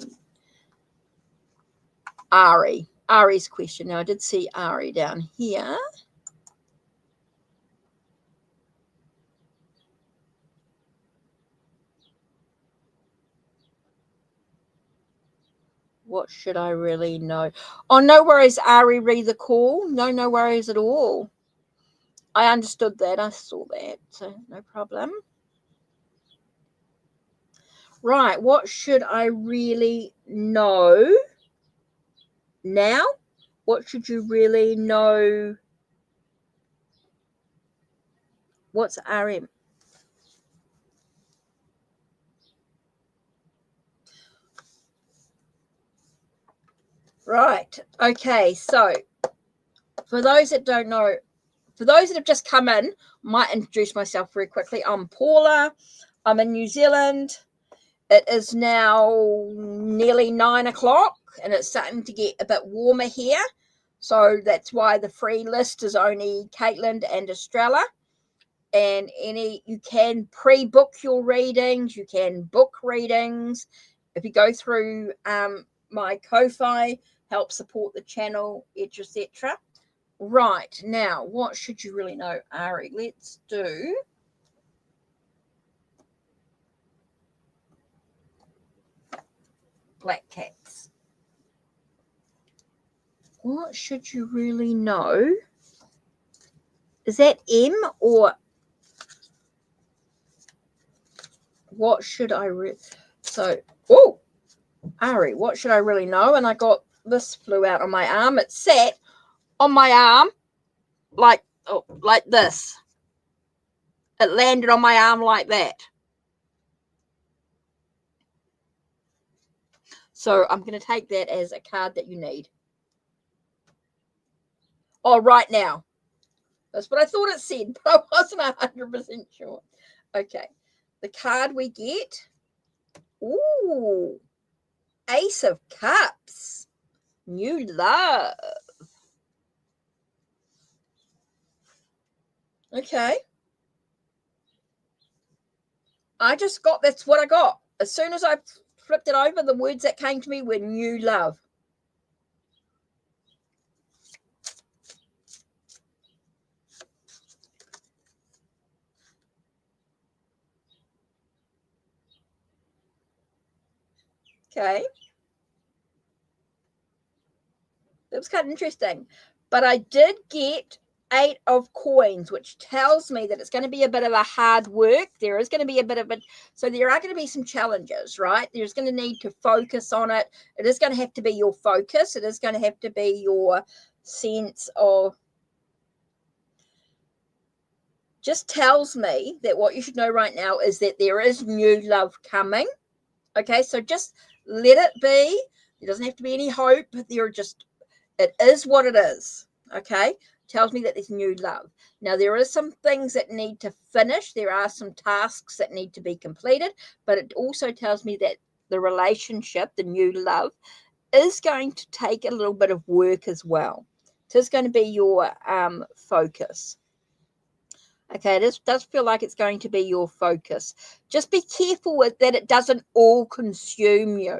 Ari's question. Now, I did see Ari down here. What should I really know? Oh, no worries, Ari, read the call. No worries at all. I understood that. I saw that. So no problem. Right. What should I really know now? What should you really know? What's RM? Right. Okay. So for those that don't know, for those that have just come in, I might introduce myself very quickly. I'm Paula. I'm in New Zealand. It is now nearly 9 o'clock and it's starting to get a bit warmer here. So that's why the free list is only Caitlin and Estrella. And you can pre-book your readings, you can book readings. If you go through my Ko-Fi, help support the channel, etc. Right, now, what should you really know, Ari? Let's do black cats. What should you really know? Is that M or what should I so, oh, Ari, what should I really know? And I got this flew out on my arm. It sat on my arm like this. It landed on my arm like that. So I'm going to take that as a card that you need. Oh, right now. That's what I thought it said, but I wasn't 100% sure. Okay. The card we get. Ooh. Ace of Cups. New love. Okay. That's what I got. As soon as I flipped it over, the words that came to me were new love. Okay. That was kind of interesting. But I did get 8 of coins, which tells me that it's going to be a bit of a hard work. There is going to be a bit of so there are going to be some challenges, right? There's going to need to focus on it. It is going to have to be your focus. It is going to have to be your sense of, just tells me that what you should know right now is that there is new love coming. Okay, so just let it be. There doesn't have to be any hope. It is what it is. Okay, tells me that there's new love. Now, there are some things that need to finish. There are some tasks that need to be completed, but it also tells me that the relationship, the new love, is going to take a little bit of work as well. So it's going to be your focus. Okay, this does feel like it's going to be your focus. Just be careful with that it doesn't all consume you.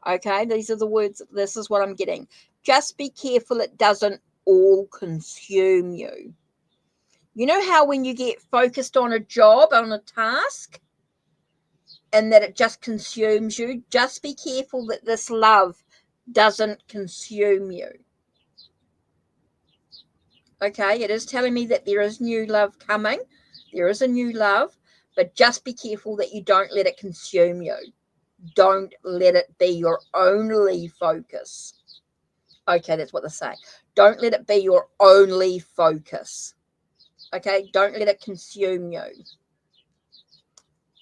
Okay, these are the words. This is what I'm getting. Just be careful it doesn't all consume you. You know how when you get focused on a job, on a task, and that it just consumes you? Just be careful that this love doesn't consume you. Okay, it is telling me that there is new love coming. There is a new love, but just be careful that you don't let it consume you. Don't let it be your only focus. Okay, that's what they're saying. Don't let it be your only focus. Okay, don't let it consume you.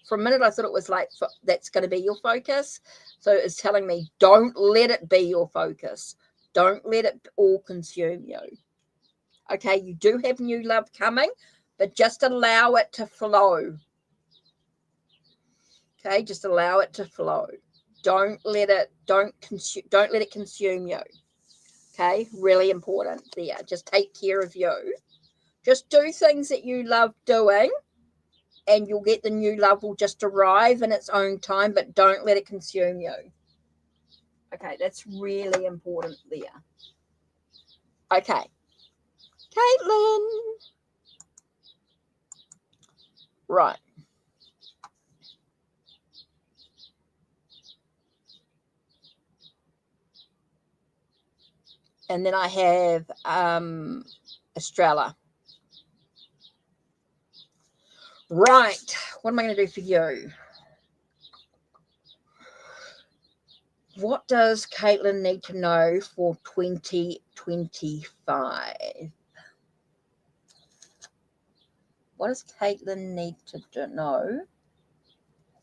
For a minute, I thought it was like, that's going to be your focus. So it's telling me, don't let it be your focus. Don't let it all consume you. Okay, you do have new love coming, but just allow it to flow. Okay, just allow it to flow. Don't let it consume you. Okay, really important there. Just take care of you. Just do things that you love doing, and you'll get the new love will just arrive in its own time, but don't let it consume you. Okay, that's really important there. Okay, Caitlin. Right. And then I have Estrella. Right. What am I going to do for you? What does Caitlin need to know for 2025? What does Caitlin need to know?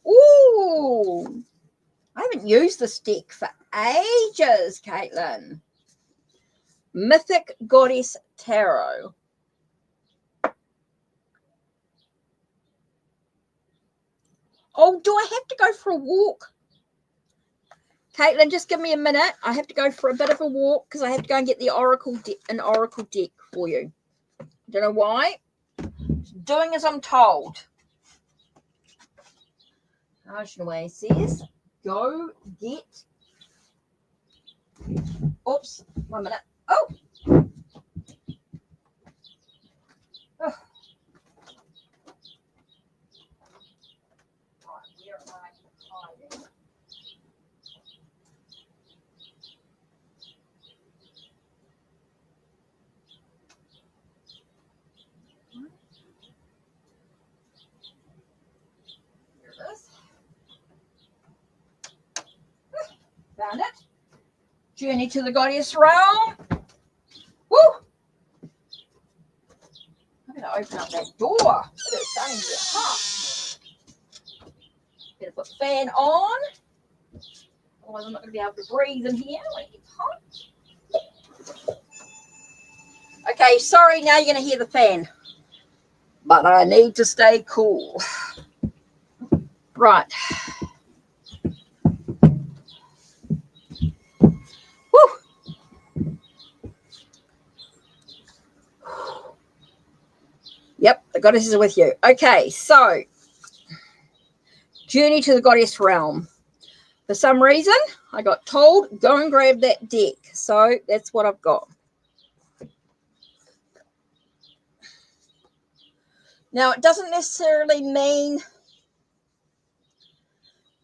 Ooh, I haven't used this deck for ages, Caitlin. Mythic Goddess Tarot. Oh, do I have to go for a walk? Caitlin, just give me a minute. I have to go for a bit of a walk because I have to go and get the an oracle deck for you. I don't know why. doing as I'm told. Arjunway says, go get. Oops, 1 minute. Oh. Oh. Found it. Journey to the goddess realm. Woo! I'm going to open up that door. It is starting to get hot. Better put the fan on. Otherwise, I'm not going to be able to breathe in here when it gets hot. Okay, sorry, now you're going to hear the fan. But I need to stay cool. Right. Woo! Yep, the goddesses are with you. Okay, so journey to the goddess realm. For some reason, I got told, go and grab that deck. So that's what I've got. Now, it doesn't necessarily mean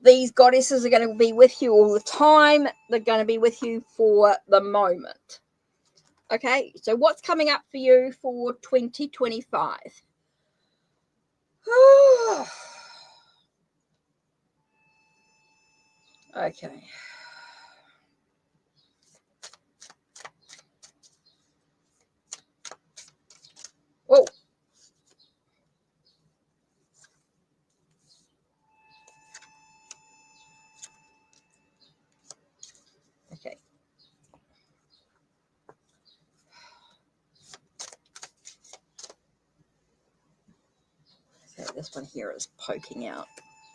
these goddesses are going to be with you all the time. They're going to be with you for the moment. Okay, so what's coming up for you for 2025? Okay. Oh. Okay. Okay, this one here is poking out.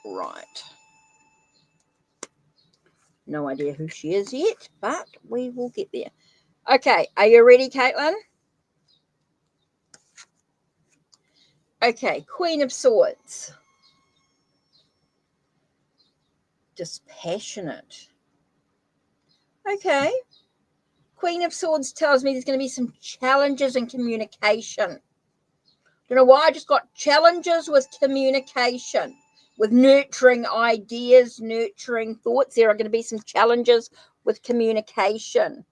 Right. No idea who she is yet, but we will get there. Okay, are you ready, Caitlin? Okay, Queen of Swords. Dispassionate. Okay. Queen of Swords tells me there's going to be some challenges in communication. Don't know why I just got challenges with communication, with nurturing ideas, nurturing thoughts. There are going to be some challenges with communication.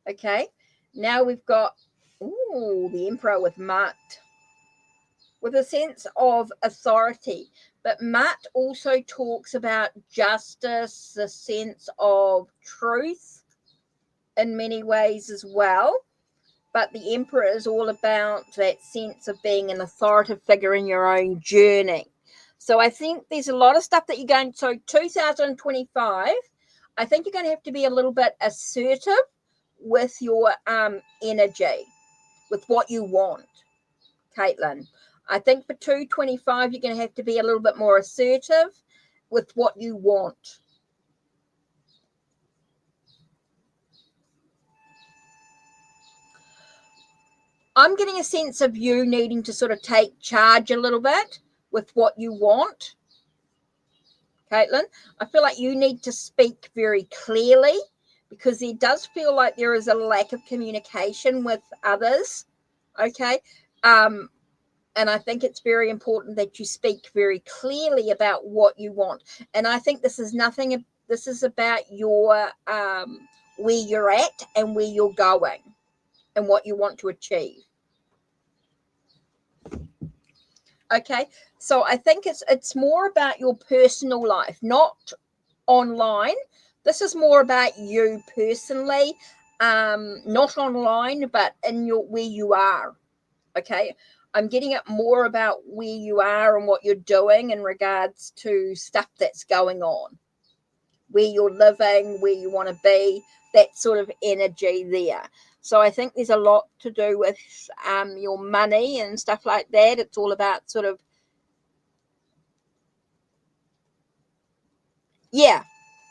Okay. Now we've got, the Emperor with Mart, with a sense of authority. But Mart also talks about justice, the sense of truth in many ways as well. But the Emperor is all about that sense of being an authoritative figure in your own journey. So I think there's a lot of stuff that you're going to, so 2025, I think you're going to have to be a little bit assertive with your energy, with what you want, Caitlin. I think for 2025, you're going to have to be a little bit more assertive with what you want. I'm getting a sense of you needing to sort of take charge a little bit with what you want, Caitlin. I feel like you need to speak very clearly because there does feel like there is a lack of communication with others, okay? And I think it's very important that you speak very clearly about what you want. And I think this is nothing, this is about your, where you're at and where you're going and what you want to achieve. Okay, so I think it's more about your personal life, not online. This is more about you personally, not online, but in your where you are. Okay, I'm getting it more about where you are and what you're doing in regards to stuff that's going on, where you're living, where you want to be, that sort of energy there. So I think there's a lot to do with your money and stuff like that. It's all about sort of, yeah,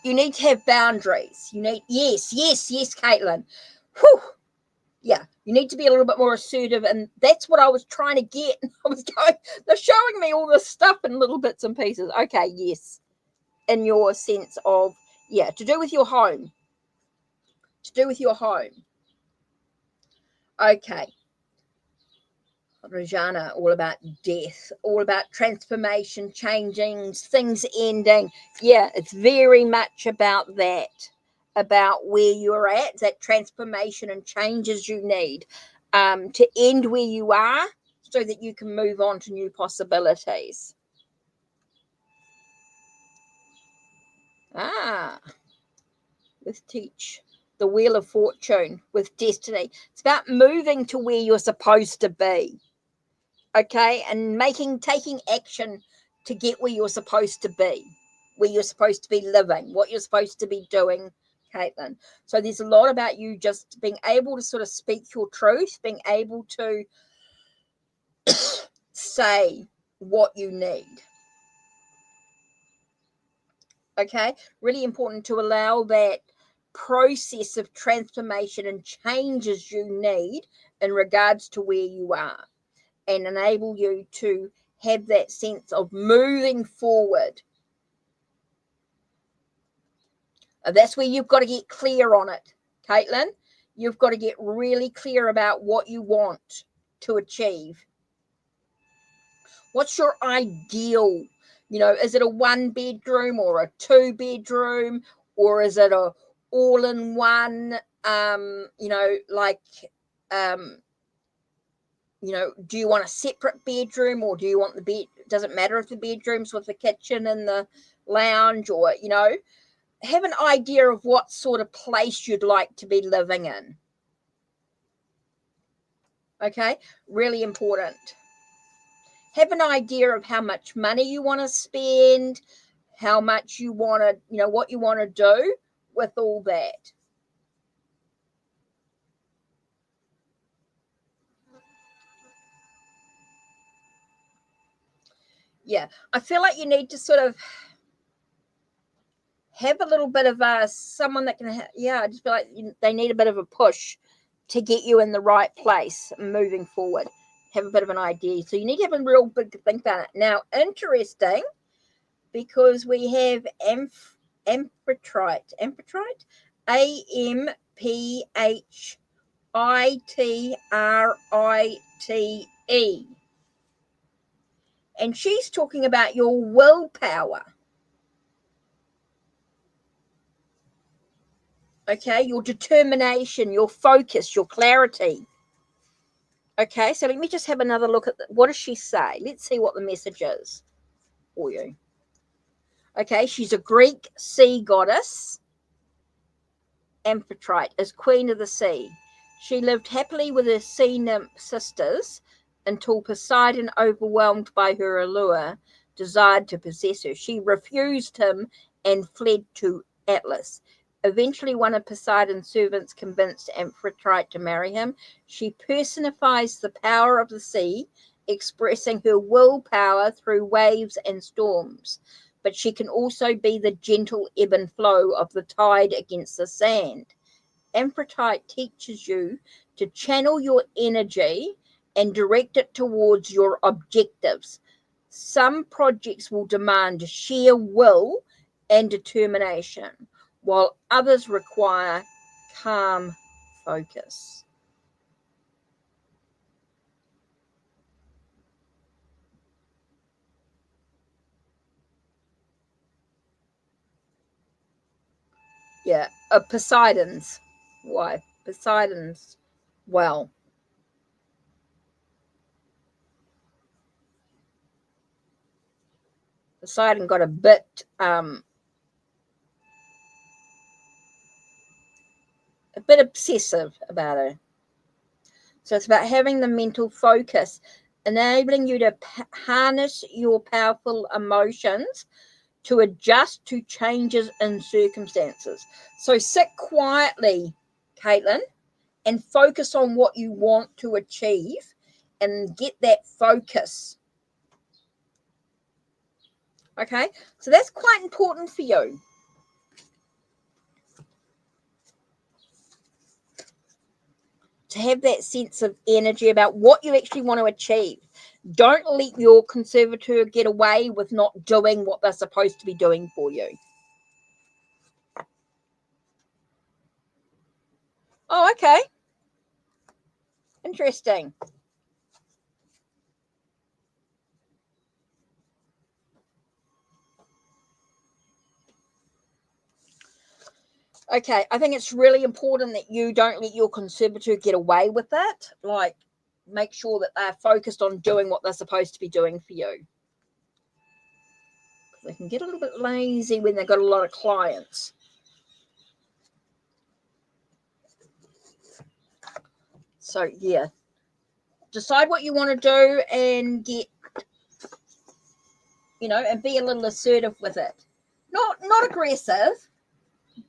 you need to have boundaries. You need, yes, Caitlin. Whew. Yeah, you need to be a little bit more assertive, and that's what I was trying to get. I was going, they're showing me all this stuff in little bits and pieces. Okay, yes, in your sense of, yeah, to do with your home. To do with your home. Okay. Rajana, all about death, all about transformation, changing, things ending. Yeah, it's very much about that, about where you're at, that transformation and changes you need to end where you are so that you can move on to new possibilities. With Teach, the Wheel of Fortune, with Destiny. It's about moving to where you're supposed to be. Okay, and taking action to get where you're supposed to be, where you're supposed to be living, what you're supposed to be doing, Caitlin. So there's a lot about you just being able to sort of speak your truth, being able to say what you need. Okay, really important to allow that process of transformation and changes you need in regards to where you are, and enable you to have that sense of moving forward. That's where you've got to get clear on it, Caitlin. You've got to get really clear about what you want to achieve. What's your ideal? Is it a 1 bedroom or a 2 bedroom, or is it a all-in-one? Do you want a separate bedroom, or do you want the bed? Doesn't matter if the bedroom's with the kitchen and the lounge, or have an idea of what sort of place you'd like to be living in. Okay, really important. Have an idea of how much money you want to spend, how much you want to, what you want to do with all that. Yeah, I feel like you need to sort of have a little bit of someone that can, I just feel like they need a bit of a push to get you in the right place moving forward. Have a bit of an idea. So you need to have a real big think about it. Now, interesting, because we have amphitrite, AMPHITRITE. And she's talking about your willpower. Okay, your determination, your focus, your clarity. Okay, so let me just have another look at what does she say. Let's see what the message is for you. Okay, she's a Greek sea goddess. Amphitrite is queen of the sea. She lived happily with her sea nymph sisters until Poseidon, overwhelmed by her allure, desired to possess her. She refused him and fled to Atlas. Eventually, one of Poseidon's servants convinced Amphitrite to marry him. She personifies the power of the sea, expressing her willpower through waves and storms. But she can also be the gentle ebb and flow of the tide against the sand. Amphitrite teaches you to channel your energy and direct it towards your objectives. Some projects will demand sheer will and determination, while others require calm focus. Yeah, Poseidon's wife. Poseidon's well. Poseidon got a bit obsessive about her. So it's about having the mental focus, enabling you to harness your powerful emotions to adjust to changes in circumstances. So sit quietly, Caitlin, and focus on what you want to achieve and get that focus. Okay, so that's quite important for you. to have that sense of energy about what you actually want to achieve. Don't let your conservator get away with not doing what they're supposed to be doing for you. Oh, okay. Interesting. Okay, I think it's really important that you don't let your conservator get away with it. Like, make sure that they're focused on doing what they're supposed to be doing for you. They can get a little bit lazy when they've got a lot of clients. So, yeah. Decide what you want to do and get, and be a little assertive with it. Not aggressive,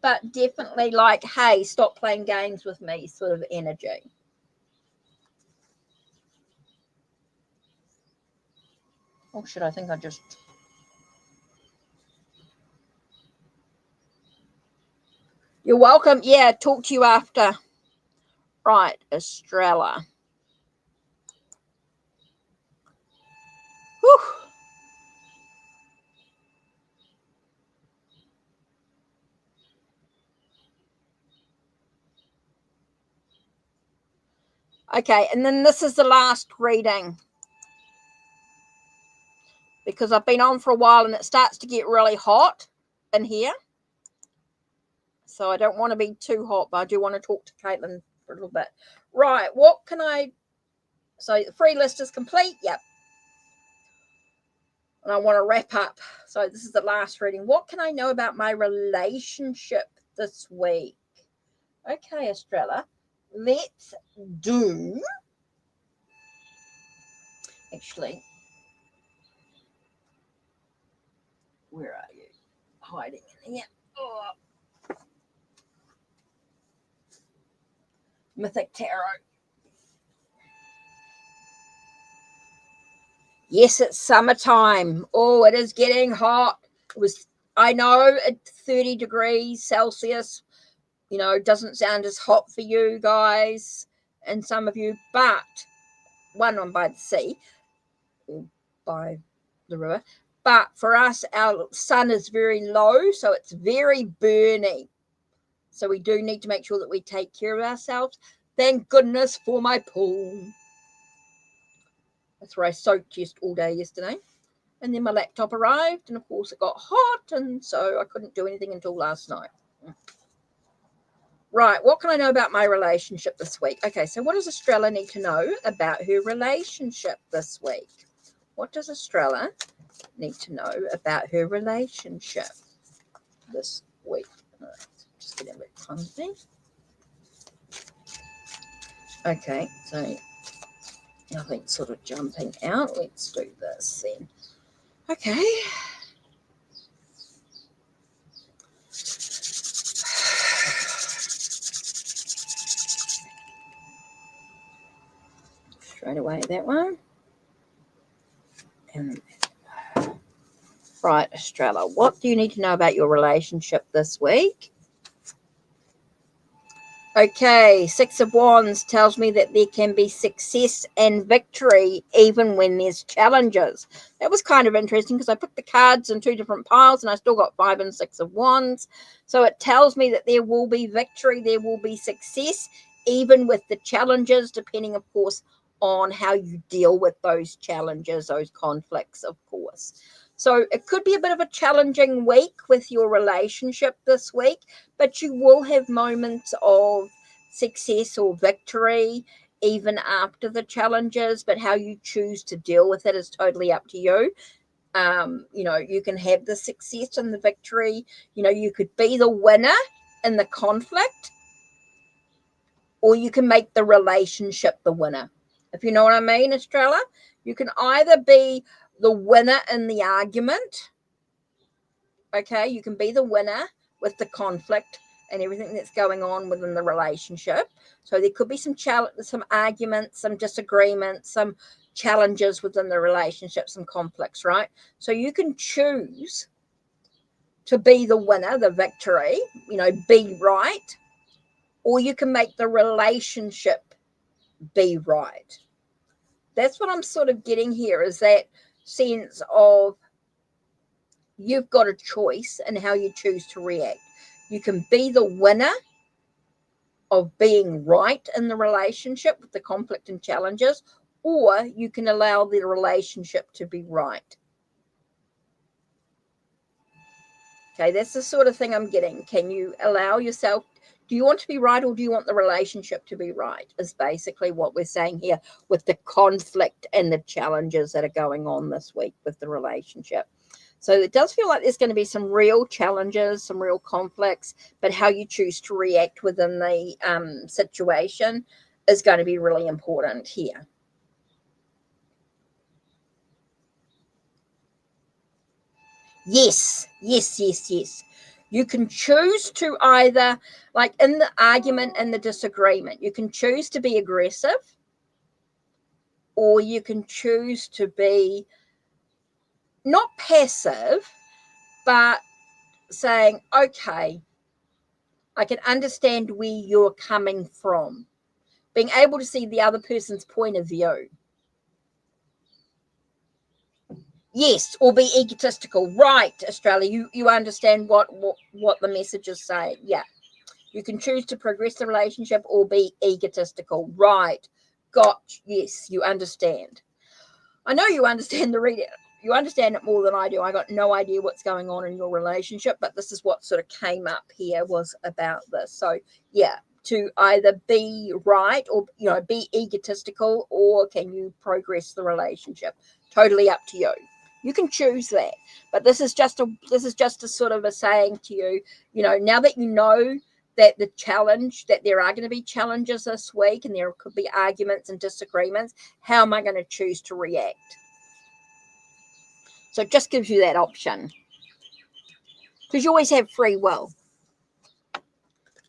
but definitely like, hey, stop playing games with me sort of energy. Oh, shit, I think I just... You're welcome. Yeah, talk to you after. Right, Estrella. Whew. Okay, and then this is the last reading, because I've been on for a while and it starts to get really hot in here. So I don't want to be too hot, but I do want to talk to Caitlin for a little bit. Right, what can I... So the free list is complete. Yep. And I want to wrap up. So this is the last reading. What can I know about my relationship this week? Okay, Estrella. Let's do... Actually, where are you? Hiding in here. Oh. Mythic Tarot. Yes, it's summertime. Oh, it is getting hot. I know at 30 degrees Celsius, doesn't sound as hot for you guys and some of you, but I'm by the sea, or by the river. But for us, our sun is very low, so it's very burny. So we do need to make sure that we take care of ourselves. Thank goodness for my pool. That's where I soaked just all day yesterday. And then my laptop arrived, and of course it got hot, and so I couldn't do anything until last night. Right, what can I know about my relationship this week? Okay, so what does Estrella need to know about her relationship this week? What does Estrella need to know about her relationship this week? Just getting a bit clumsy. Okay, so nothing sort of jumping out. Let's do this then. Okay. Straight away that one. And right, Estrella, what do you need to know about your relationship this week? Okay, Six of Wands tells me that there can be success and victory even when there's challenges. That was kind of interesting because I put the cards in two different piles and I still got 5 and 6 of Wands. So it tells me that there will be victory, there will be success, even with the challenges, depending, of course, on how you deal with those challenges, those conflicts, of course. So it could be a bit of a challenging week with your relationship this week, but you will have moments of success or victory even after the challenges, but how you choose to deal with it is totally up to you. You can have the success and the victory. You could be the winner in the conflict, or you can make the relationship the winner. If you know what I mean, Estrella, you can either be the winner in the argument. Okay, you can be the winner with the conflict and everything that's going on within the relationship. So there could be some arguments, some disagreements, some challenges within the relationship, some conflicts, right? So you can choose to be the winner, the victory, be right, or you can make the relationship be right. That's what I'm sort of getting here, is that sense of you've got a choice in how you choose to react. You can be the winner of being right in the relationship with the conflict and challenges, or you can allow the relationship to be right. Okay, that's the sort of thing I'm getting. Can you allow yourself, do you want to be right, or do you want the relationship to be right, is basically what we're saying here with the conflict and the challenges that are going on this week with the relationship. So it does feel like there's going to be some real challenges, some real conflicts, but how you choose to react within the situation is going to be really important here. Yes, yes, yes, yes. You can choose to either, like in the argument and the disagreement, you can choose to be aggressive, or you can choose to be not passive, but saying, okay, I can understand where you're coming from. Being able to see the other person's point of view. Yes, or be egotistical. Right, Australia, you understand what the message is saying. Yeah. You can choose to progress the relationship or be egotistical. Right. Yes, you understand. I know you understand the reading. You understand it more than I do. I got no idea what's going on in your relationship, but this is what sort of came up here was about this. So, yeah, to either be right or, be egotistical, or can you progress the relationship? Totally up to you. You can choose that. But this is just a sort of a saying to you, now that you know that that there are going to be challenges this week and there could be arguments and disagreements, how am I going to choose to react? So it just gives you that option. Because you always have free will.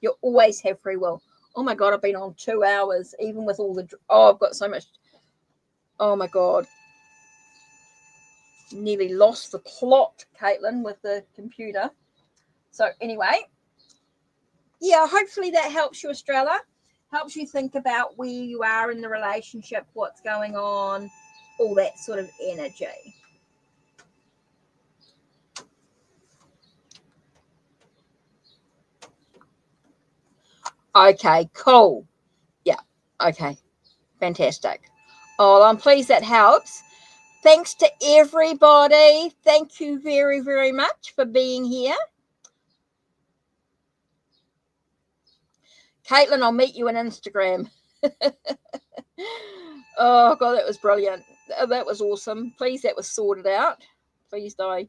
You always have free will. Oh my God, I've been on 2 hours, even with all the... Oh, I've got so much... Oh my God. Nearly lost the plot, Caitlin, with the computer. So anyway, yeah, hopefully that helps you, Australia. Helps you think about where you are in the relationship, what's going on, all that sort of energy. Okay, cool. Yeah, okay, fantastic. Oh, I'm pleased that helps. Thanks to everybody. Thank you very, very much for being here. Caitlin, I'll meet you on Instagram. Oh, God, that was brilliant. That was awesome. Please, that was sorted out. Please, die.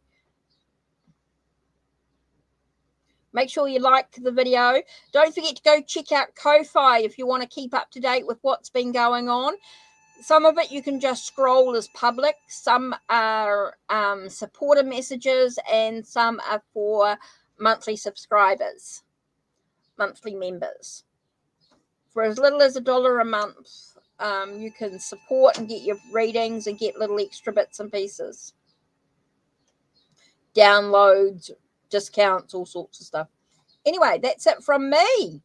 Make sure you like the video. Don't forget to go check out Ko-Fi if you want to keep up to date with what's been going on. Some of it you can just scroll as public. Some are supporter messages, and some are for monthly subscribers, monthly members. For as little as $1 a month, you can support and get your readings and get little extra bits and pieces. Downloads, discounts, all sorts of stuff. Anyway, that's it from me.